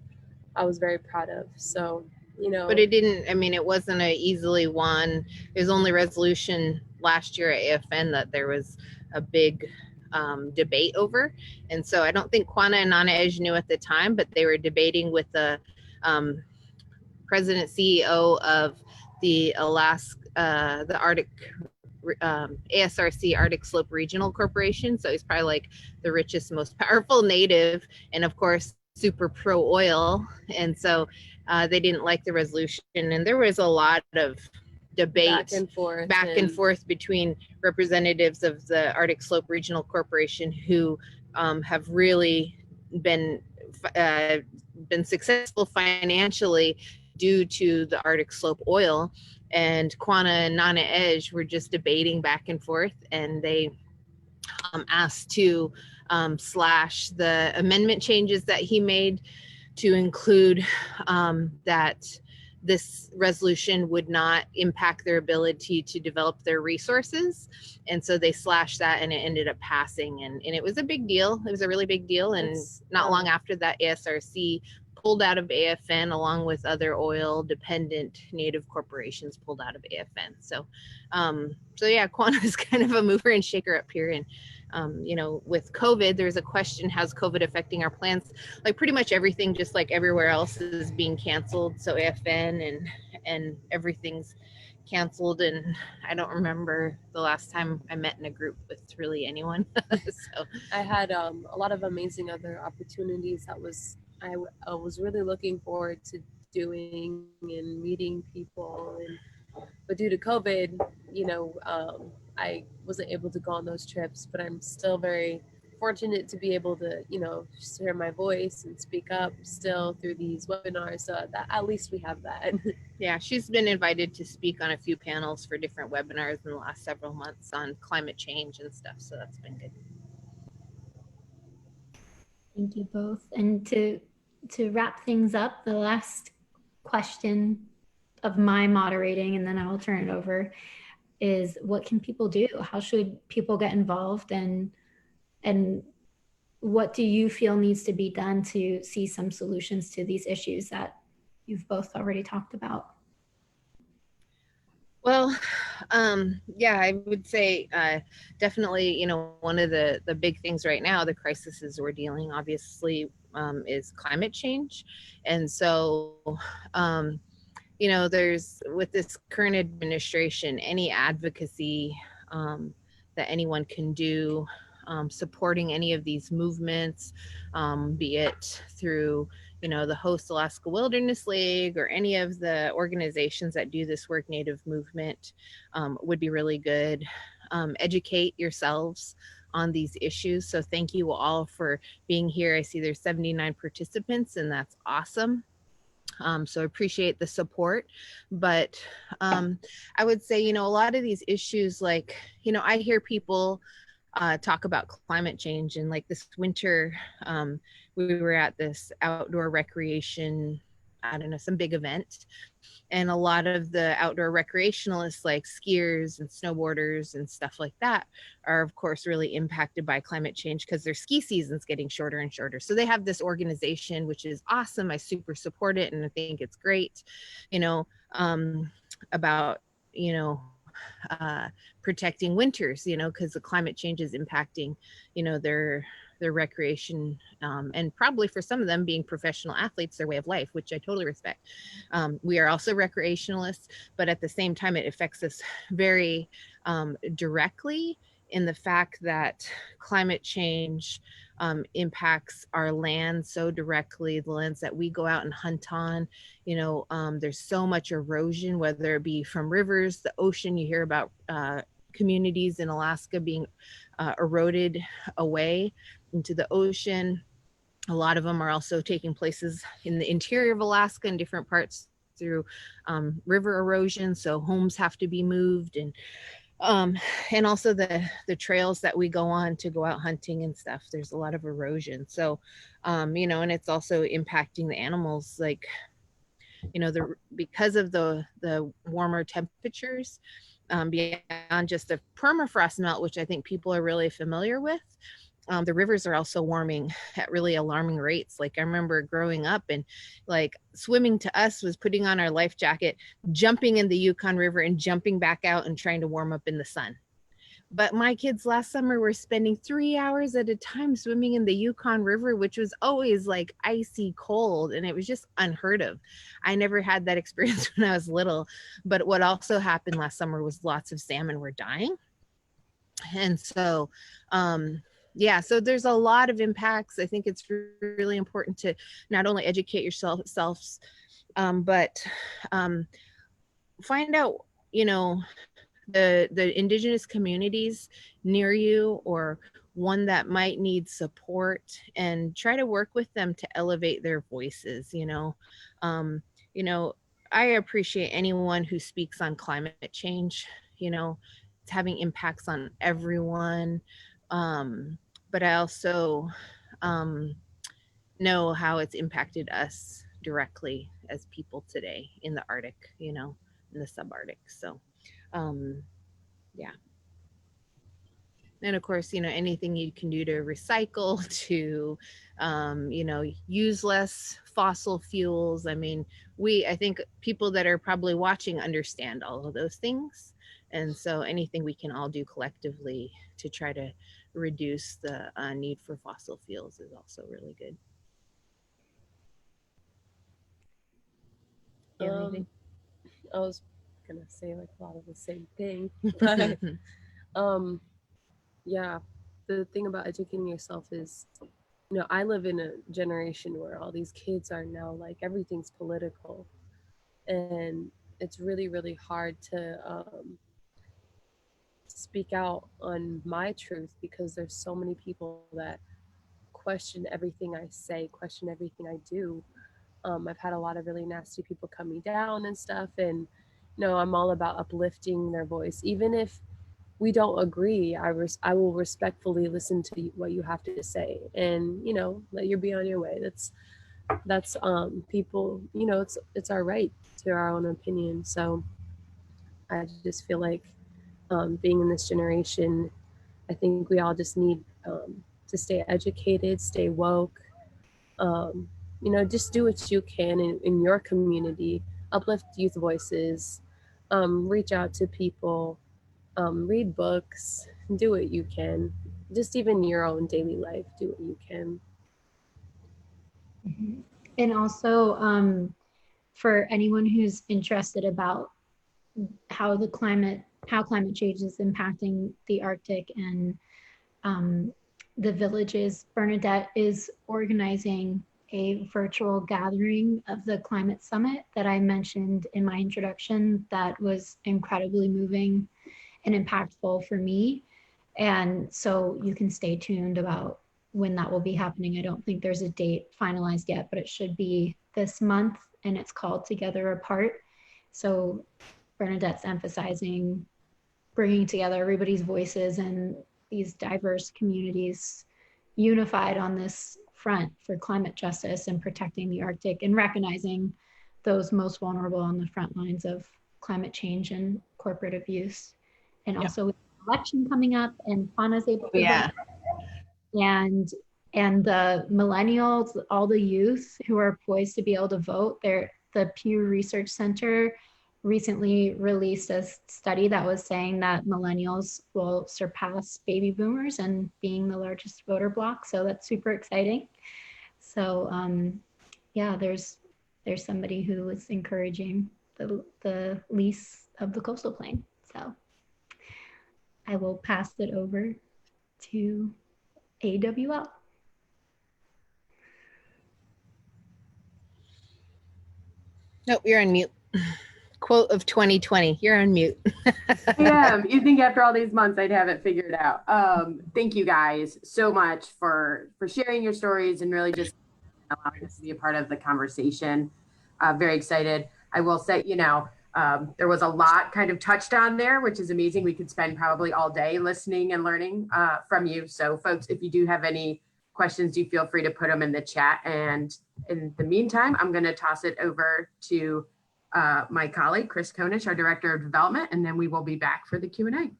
I was very proud of. So, but it wasn't a easily won. There's only resolution last year at AFN that there was a big debate over, and so I don't think Quannah and Nana Ej knew at the time, but they were debating with the president CEO of the the Arctic ASRC Arctic Slope Regional Corporation. So he's probably like the richest, most powerful native, and of course super pro oil. And so they didn't like the resolution, and there was a lot of debate back and forth between representatives of the Arctic Slope Regional Corporation, who have really been successful financially due to the Arctic Slope oil, and Quannah and Nana Ej were just debating back and forth, and they asked to slash the amendment changes that he made to include that this resolution would not impact their ability to develop their resources. And so they slashed that and it ended up passing. And it was a big deal. It was a really big deal. And not long after that, ASRC pulled out of AFN along with other oil dependent native corporations pulled out of AFN. So yeah, Quannah is kind of a mover and shaker up here. And with COVID, there's a question, how's COVID affecting our plans? Like pretty much everything, just like everywhere else, is being canceled. So AFN and everything's canceled. And I don't remember the last time I met in a group with really anyone. So I had a lot of amazing other opportunities that I was really looking forward to doing and meeting people, but due to COVID, I wasn't able to go on those trips, but I'm still very fortunate to be able to, share my voice and speak up still through these webinars, so that at least we have that. Yeah, she's been invited to speak on a few panels for different webinars in the last several months on climate change and stuff, so that's been good. Thank you both. And to wrap things up, the last question of my moderating, and then I will turn it over, is what can people do? How should people get involved? And what do you feel needs to be done to see some solutions to these issues that you've both already talked about? Well, yeah, I would say definitely, one of the big things right now, the crises we're dealing, obviously, is climate change. And so, there's, with this current administration, any advocacy that anyone can do, supporting any of these movements, be it through the Host Alaska Wilderness League or any of the organizations that do this work, Native movement, would be really good. Educate yourselves on these issues. So thank you all for being here. I see there's 79 participants, and that's awesome. So I appreciate the support. But I would say, a lot of these issues, like, I hear people talk about climate change, and like this winter, we were at this outdoor recreation, I don't know, some big event. And a lot of the outdoor recreationalists, like skiers and snowboarders and stuff like that, are of course really impacted by climate change because their ski season's getting shorter and shorter. So they have this organization, which is awesome. I super support it, and I think it's great, about, protecting winters, because the climate change is impacting, their recreation, and probably for some of them being professional athletes, their way of life, which I totally respect. We are also recreationalists, but at the same time, it affects us very directly in the fact that climate change impacts our land so directly, the lands that we go out and hunt on. There's so much erosion, whether it be from rivers, the ocean. You hear about communities in Alaska being eroded away into the ocean. A lot of them are also taking places in the interior of Alaska in different parts through river erosion. So homes have to be moved, and also the trails that we go on to go out hunting and stuff, there's a lot of erosion. So, and it's also impacting the animals, like, because of the warmer temperatures, beyond just the permafrost melt, which I think people are really familiar with. The rivers are also warming at really alarming rates. Like, I remember growing up, and like swimming to us was putting on our life jacket, jumping in the Yukon River and jumping back out and trying to warm up in the sun. But my kids last summer were spending 3 hours at a time swimming in the Yukon River, which was always like icy cold. And it was just unheard of. I never had that experience when I was little. But what also happened last summer was lots of salmon were dying. And so, yeah, so there's a lot of impacts. I think it's really important to not only educate yourselves, but find out, the Indigenous communities near you, or one that might need support, and try to work with them to elevate their voices. I appreciate anyone who speaks on climate change. It's having impacts on everyone. But I also know how it's impacted us directly as people today in the Arctic, you know, in the subarctic. So, yeah. And of course, you know, anything you can do to recycle, to, you know, use less fossil fuels. I mean, I think people that are probably watching understand all of those things. And so anything we can all do collectively to try to reduce the need for fossil fuels is also really good. Do you have anything? I was gonna say like a lot of the same thing, but yeah, the thing about educating yourself is, you know, I live in a generation where all these kids are now like everything's political, and it's really, really hard to speak out on my truth because there's so many people that question everything I say, question everything I do. I've had a lot of really nasty people cut me down and stuff, and you know, I'm all about uplifting their voice, even if we don't agree. I will respectfully listen to what you have to say, and you know, let you be on your way. That's people, you know, it's our right to our own opinion. So I just feel like being in this generation, I think we all just need to stay educated, stay woke, you know, just do what you can in your community, uplift youth voices, reach out to people, read books, do what you can. Just even your own daily life, do what you can. And also for anyone who's interested about how climate change is impacting the Arctic and the villages, Bernadette is organizing a virtual gathering of the climate summit that I mentioned in my introduction that was incredibly moving and impactful for me. And so you can stay tuned about when that will be happening. I don't think there's a date finalized yet, but it should be this month, and it's called Together Apart. So Bernadette's emphasizing bringing together everybody's voices and these diverse communities unified on this front for climate justice and protecting the Arctic and recognizing those most vulnerable on the front lines of climate change and corporate abuse. And also with the election coming up, and Quannah's able to vote. And the millennials, all the youth who are poised to be able to vote, the Pew Research Center recently released a study that was saying that millennials will surpass baby boomers and being the largest voter bloc. So that's super exciting. So yeah, there's somebody who is encouraging the lease of the coastal plain. So I will pass it over to AWL. Nope, you're on mute. Quote of 2020, you're on mute. Yeah, you think after all these months I'd have it figured out. Thank you guys so much for sharing your stories and really just allowing us to be a part of the conversation. Very excited. I will say, you know, there was a lot kind of touched on there, which is amazing. We could spend probably all day listening and learning from you. So folks, if you do have any questions, do feel free to put them in the chat. And in the meantime, I'm going to toss it over to my colleague, Chris Konish, our Director of Development, and then we will be back for the Q&A.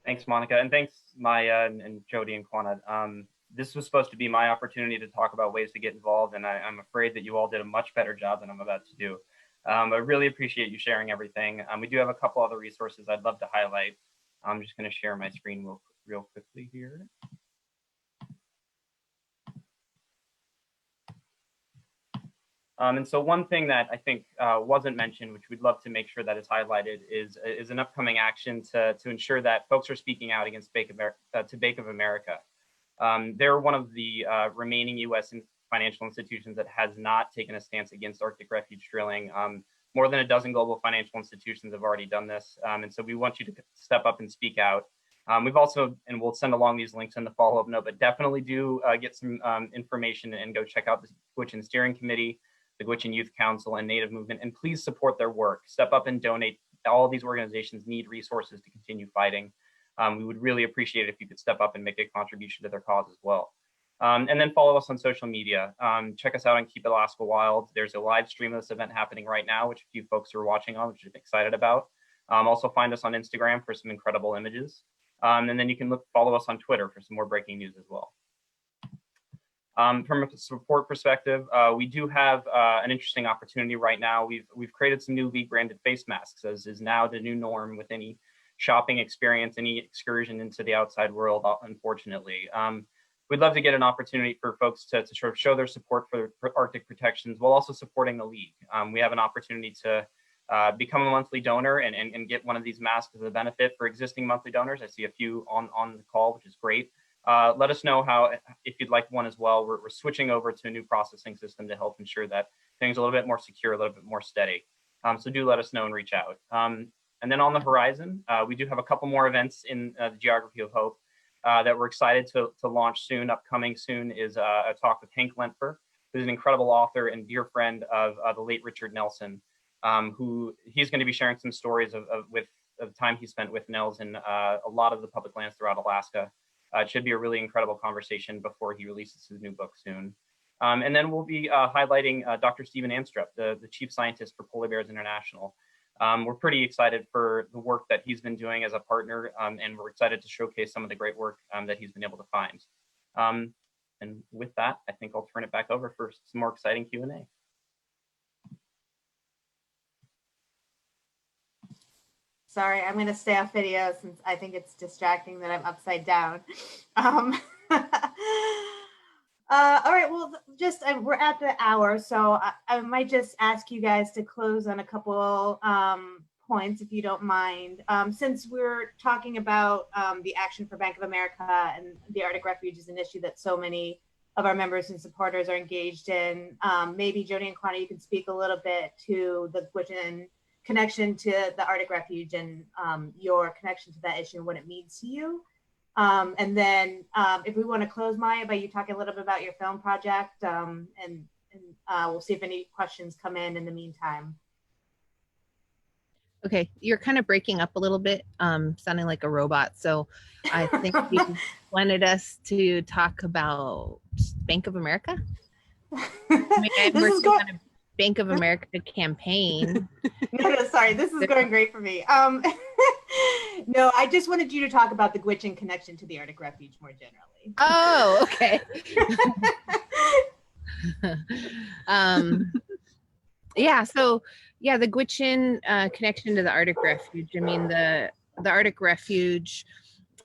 Thanks, Monica, and thanks, Maia and Jody and Quannah. This was supposed to be my opportunity to talk about ways to get involved, and I'm afraid that you all did a much better job than I'm about to do. I really appreciate you sharing everything. We do have a couple other resources I'd love to highlight. I'm just going to share my screen real quickly here. And so one thing that I think wasn't mentioned, which we'd love to make sure that is highlighted, is an upcoming action to ensure that folks are speaking out against Bake of America. They're one of the remaining U.S. financial institutions that has not taken a stance against Arctic Refuge drilling. More than a dozen global financial institutions have already done this. And so we want you to step up and speak out. We've also, and we'll send along these links in the follow-up note, but definitely do get some information and go check out the Gwich'in Steering Committee, the Gwich'in Youth Council, and Native Movement, and please support their work. Step up and donate. All of these organizations need resources to continue fighting. we would really appreciate it if you could step up and make a contribution to their cause as well. And then follow us on social media. Check us out on Keep Alaska Wild. There's a live stream of this event happening right now, which a few folks are watching on, which I'm excited about. Also find us on Instagram for some incredible images. And then you can follow us on Twitter for some more breaking news as well. From a support perspective, we do have an interesting opportunity right now. We've created some new League branded face masks, as is now the new norm with any shopping experience, any excursion into the outside world, unfortunately. We'd love to get an opportunity for folks to sort of show their support for Arctic protections while also supporting the League. We have an opportunity to become a monthly donor and get one of these masks as a benefit for existing monthly donors. I see a few on the call, which is great. Let us know if you'd like one as well. We're switching over to a new processing system to help ensure that things are a little bit more secure, a little bit more steady. So do let us know and reach out. And then on the horizon, we do have a couple more events in the Geography of Hope that we're excited to launch soon. Upcoming soon is a talk with Hank Lenfer, who's an incredible author and dear friend of the late Richard Nelson, who he's going to be sharing some stories of the time he spent with Nels in a lot of the public lands throughout Alaska. It should be a really incredible conversation before he releases his new book soon. And then we'll be highlighting Dr. Stephen Anstrup, the chief scientist for Polar Bears International. We're pretty excited for the work that he's been doing as a partner, and we're excited to showcase some of the great work that he's been able to find. And with that, I think I'll turn it back over for some more exciting Q&A. Sorry, I'm going to stay off video since I think it's distracting that I'm upside down. All right, well, we're at the hour, so I might just ask you guys to close on a couple points, if you don't mind. Since we're talking about the Action for Bank of America, and the Arctic Refuge is an issue that so many of our members and supporters are engaged in, maybe Jody and Quannah, you can speak a little bit to the Gwich'in connection to the Arctic Refuge and your connection to that issue and what it means to you. And then if we want to close, Maia, by you talking a little bit about your film project, and we'll see if any questions come in the meantime. Okay, you're kind of breaking up a little bit, sounding like a robot. So I think you wanted us to talk about Bank of America. I mean, I'm working on a Bank of America campaign. No, sorry, this is going great for me. No, I just wanted you to talk about the Gwich'in connection to the Arctic Refuge more generally. Oh, okay. Yeah, so yeah, the Gwich'in connection to the Arctic Refuge. I mean, the Arctic Refuge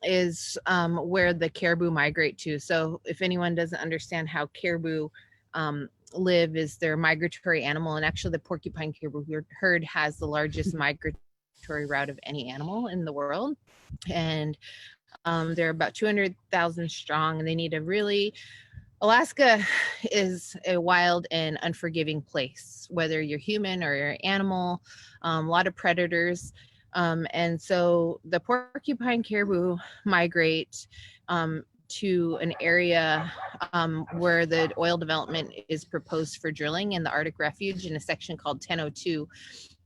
is where the caribou migrate to. So if anyone doesn't understand how caribou live, is their migratory animal, and actually the porcupine caribou herd has the largest migratory route of any animal in the world, and they're about 200,000 strong, and they need a really Alaska is a wild and unforgiving place, whether you're human or you're animal, a lot of predators. And so the porcupine caribou migrate to an area where the oil development is proposed for drilling in the Arctic Refuge in a section called 1002.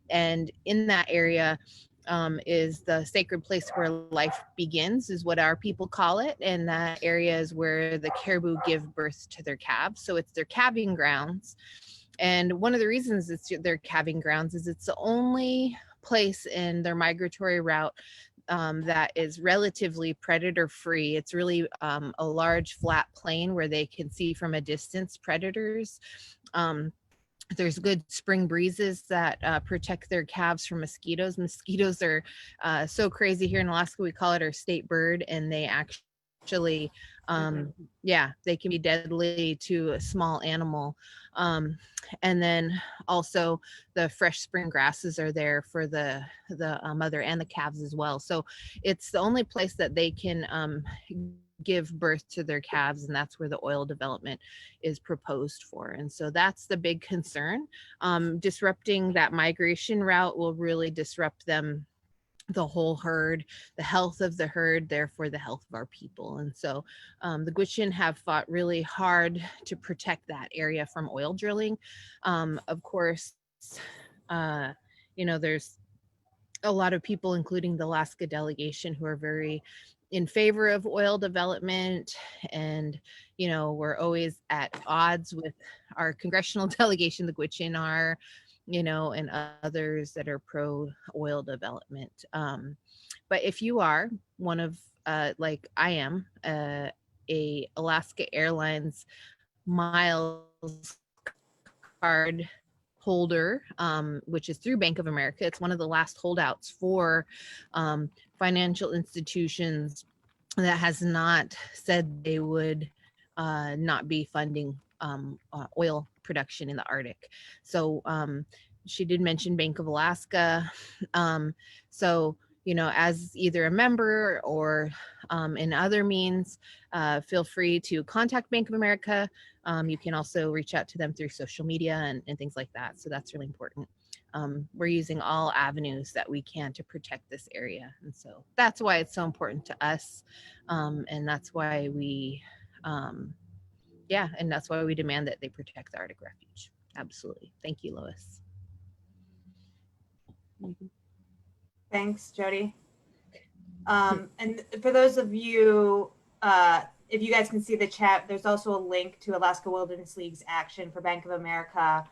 And in that area is the sacred place where life begins, is what our people call it. And that area is where the caribou give birth to their calves. So it's their calving grounds. And one of the reasons it's their calving grounds is it's the only place in their migratory route that is relatively predator free. It's really a large flat plain where they can see from a distance predators. There's good spring breezes that protect their calves from mosquitoes. Mosquitoes are so crazy here in Alaska. We call it our state bird, and they actually, yeah, they can be deadly to a small animal. And then also the fresh spring grasses are there for the mother and the calves as well. So it's the only place that they can give birth to their calves, and that's where the oil development is proposed for. And so that's the big concern. Disrupting that migration route will really disrupt them, the whole herd, the health of the herd, therefore the health of our people. And so the Gwich'in have fought really hard to protect that area from oil drilling. Of course, you know, there's a lot of people, including the Alaska delegation, who are very in favor of oil development. And, you know, we're always at odds with our congressional delegation, the Gwich'in are, you know, and others that are pro oil development. But if you are one of, like I am, a Alaska Airlines miles card holder, which is through Bank of America. It's one of the last holdouts for financial institutions that has not said they would not be funding oil production in the Arctic. So she did mention Bank of Alaska. So, you know, as either a member or in other means, feel free to contact Bank of America. You can also reach out to them through social media and things like that. So that's really important. We're using all avenues that we can to protect this area. And so that's why it's so important to us. And that's why we, and that's why we demand that they protect the Arctic Refuge. Absolutely. Thank you, Lois. Thanks, Jody. And for those of you, if you guys can see the chat, there's also a link to Alaska Wilderness League's action for Bank of America.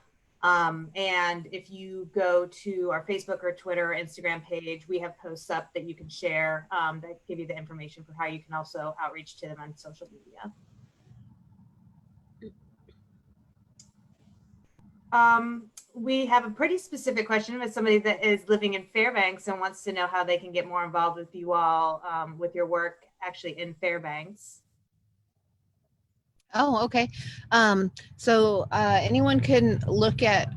And if you go to our Facebook or Twitter or Instagram page, we have posts up that you can share that give you the information for how you can also outreach to them on social media. We have a pretty specific question with somebody that is living in Fairbanks and wants to know how they can get more involved with you all with your work actually in Fairbanks. Oh, okay. So anyone can look at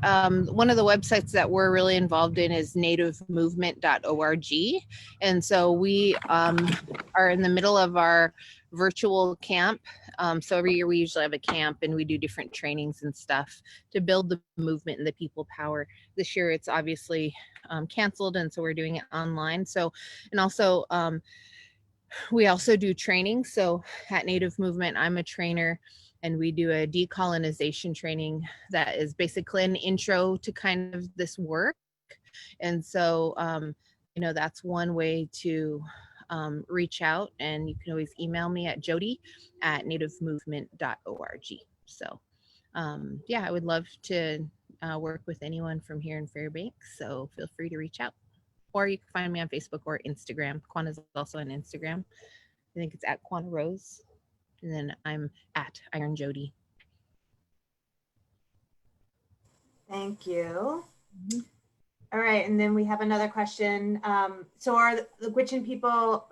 one of the websites that we're really involved in is nativemovement.org. And so we are in the middle of our virtual camp. So every year we usually have a camp and we do different trainings and stuff to build the movement and the people power. This year it's obviously canceled, and so we're doing it online. So, and also we also do training. So at Native Movement, I'm a trainer, and we do a decolonization training that is basically an intro to kind of this work. And so, you know, that's one way to reach out, and you can always email me at jody@nativemovement.org. So yeah, I would love to work with anyone from here in Fairbanks. So feel free to reach out. Or you can find me on Facebook or Instagram. Quannah is also on Instagram. I think it's at Quannah Rose. And then I'm at Iron Jody. Thank you. Mm-hmm. All right, and then we have another question. So are the Gwich'in people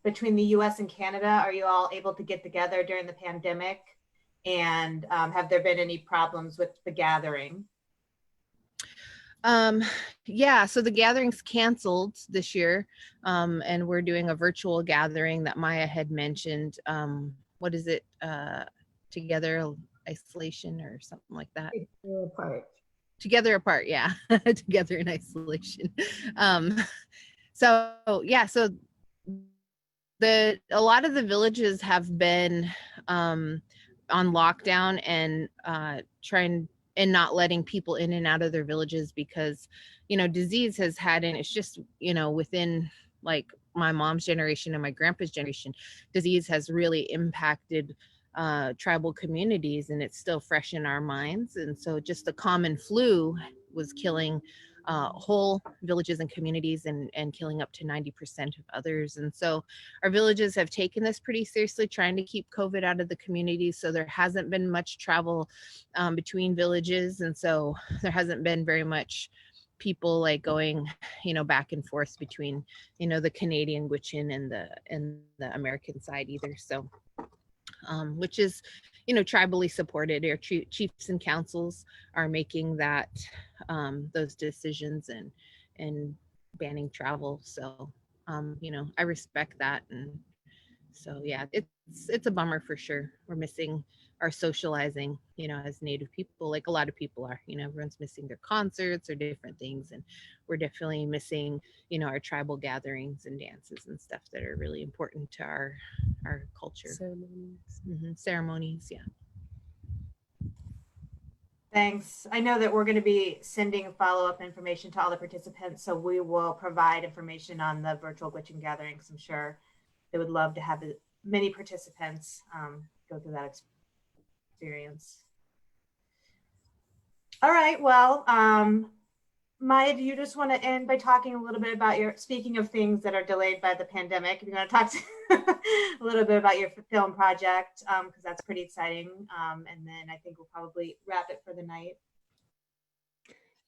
between the US and Canada, are you all able to get together during the pandemic? And have there been any problems with the gathering? Yeah, so the gathering's canceled this year, and we're doing a virtual gathering that Maia had mentioned. What is it? Together isolation or something like that. Together apart, yeah. Together in isolation. So yeah, so a lot of the villages have been on lockdown and and not letting people in and out of their villages because, you know, disease has had, and it's just, you know, within like my mom's generation and my grandpa's generation, disease has really impacted tribal communities, and it's still fresh in our minds. And so just the common flu was killing whole villages and communities and killing up to 90% of others. And so our villages have taken this pretty seriously, trying to keep COVID out of the communities. So there hasn't been much travel between villages. And so there hasn't been very much people like going, you know, back and forth between, you know, the Canadian Gwich'in and the American side either. So which is, you know, tribally supported. Our chiefs and councils are making that those decisions and banning travel. So you know, I respect that. And so yeah, it's a bummer for sure. We're missing our socializing, you know, as Native people, like a lot of people are, you know, everyone's missing their concerts or different things. And we're definitely missing, you know, our tribal gatherings and dances and stuff that are really important to our culture. Ceremonies. Ceremonies, yeah. Thanks. I know that we're going to be sending follow-up information to all the participants, so we will provide information on the virtual Gwich'in gathering, because I'm sure they would love to have many participants go through that experience. All right, well, Maia, do you just want to end by talking a little bit about speaking of things that are delayed by the pandemic, if you want to talk a little bit about your film project, because that's pretty exciting. And then I think we'll probably wrap it for the night.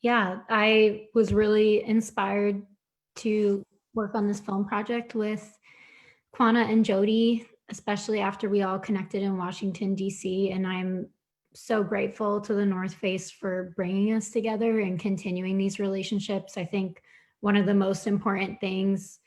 Yeah, I was really inspired to work on this film project with Quannah and Jody, especially after we all connected in Washington, D.C. And I'm so grateful to the North Face for bringing us together and continuing these relationships. I think one of the most important things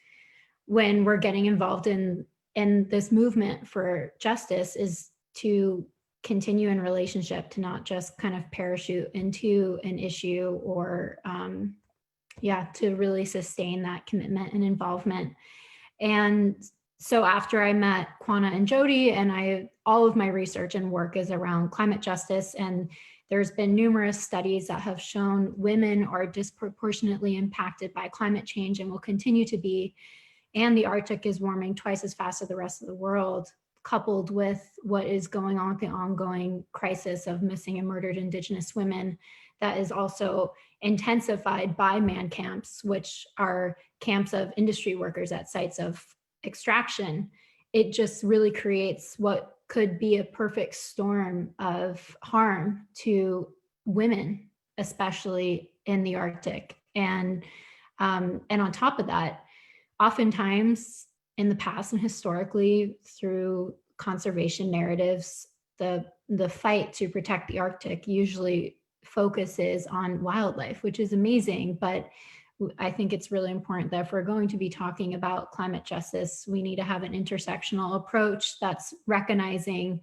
when we're getting involved in this movement for justice is to continue in relationship, to not just kind of parachute into an issue or to really sustain that commitment and involvement. And so after I met Quannah and Jody, and all of my research and work is around climate justice, and there's been numerous studies that have shown women are disproportionately impacted by climate change and will continue to be, and the Arctic is warming twice as fast as the rest of the world, coupled with what is going on with the ongoing crisis of missing and murdered Indigenous women that is also intensified by man camps, which are camps of industry workers at sites of extraction. It just really creates what could be a perfect storm of harm to women, especially in the Arctic. And on top of that, oftentimes in the past and historically through conservation narratives, the fight to protect the Arctic usually focuses on wildlife, which is amazing, but I think it's really important that if we're going to be talking about climate justice, we need to have an intersectional approach that's recognizing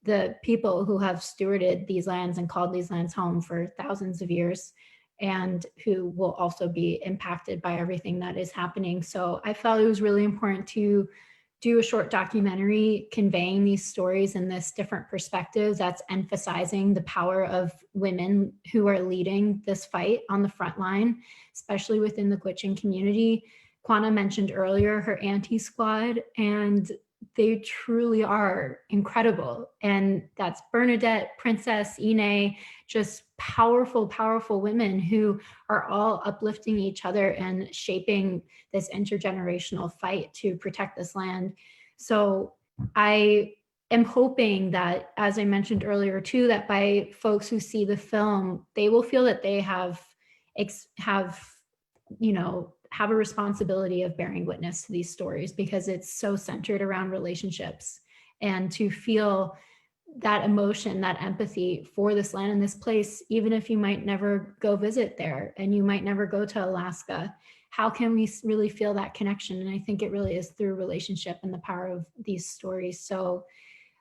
the people who have stewarded these lands and called these lands home for thousands of years, and who will also be impacted by everything that is happening. So I felt it was really important to do a short documentary conveying these stories in this different perspective that's emphasizing the power of women who are leading this fight on the front line, especially within the Gwich'in community. Quannah mentioned earlier her anti-squad, and they truly are incredible. And that's Bernadette, Princess, Ine, just powerful, powerful women who are all uplifting each other and shaping this intergenerational fight to protect this land. So I am hoping that, as I mentioned earlier too, that by folks who see the film, they will feel that they have a responsibility of bearing witness to these stories, because it's so centered around relationships, and to feel that emotion, that empathy for this land and this place, even if you might never go visit there and you might never go to Alaska. How can we really feel that connection? And I think it really is through relationship and the power of these stories. So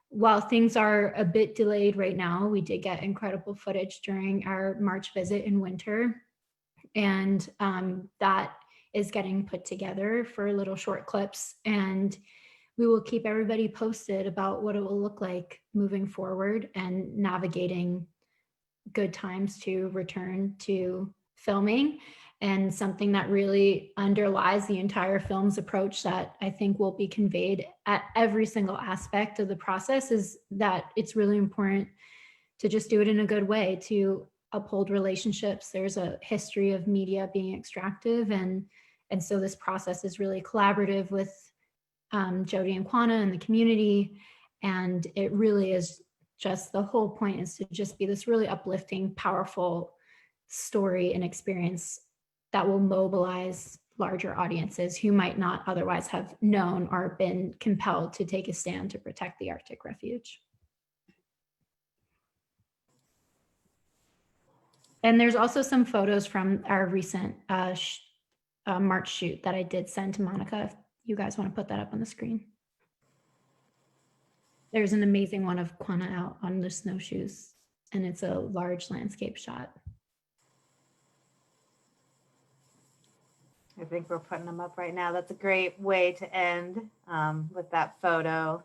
while things are a bit delayed right now, we did get incredible footage during our March visit in winter. And that is getting put together for little short clips, and we will keep everybody posted about what it will look like moving forward and navigating good times to return to filming. And something that really underlies the entire film's approach that I think will be conveyed at every single aspect of the process is that it's really important to just do it in a good way, to uphold relationships. There's a history of media being extractive, and so this process is really collaborative with Jody and Quannah and the community. And it really is just, the whole point is to just be this really uplifting, powerful story and experience that will mobilize larger audiences who might not otherwise have known or been compelled to take a stand to protect the Arctic Refuge. And there's also some photos from our recent March shoot that I did send to Monica, if you guys want to put that up on the screen. There's an amazing one of Quannah out on the snowshoes, and it's a large landscape shot. I think we're putting them up right now. That's a great way to end with that photo.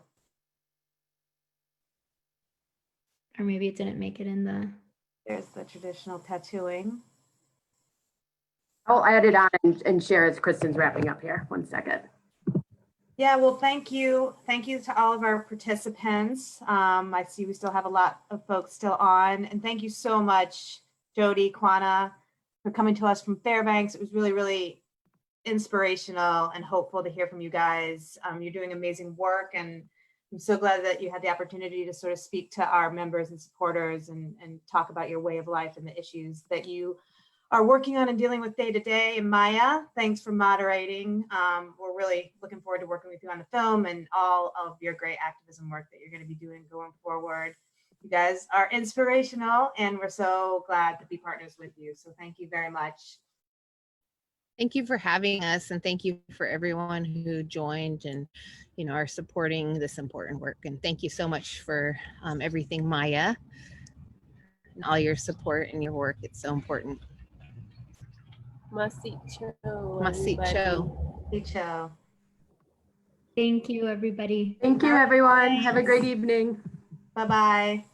Or maybe it didn't make it in the... There's traditional tattooing. I'll add it on and share as Kristen's wrapping up here. One second. Yeah, well, thank you. Thank you to all of our participants. I see we still have a lot of folks still on. And thank you so much, Jody, Quannah, for coming to us from Fairbanks. It was really, really inspirational and hopeful to hear from you guys. You're doing amazing work, and I'm so glad that you had the opportunity to sort of speak to our members and supporters and talk about your way of life and the issues that you are working on and dealing with day to day. And Maia, thanks for moderating. We're really looking forward to working with you on the film and all of your great activism work that you're going to be doing going forward. You guys are inspirational, and we're so glad to be partners with you. So thank you very much. Thank you for having us, and thank you for everyone who joined and, you know, are supporting this important work. And thank you so much for everything, Maia, and all your support and your work. It's so important. Masicho. Masicho. Thank you, everybody. Thank you, everyone. Have a great evening. Bye-bye.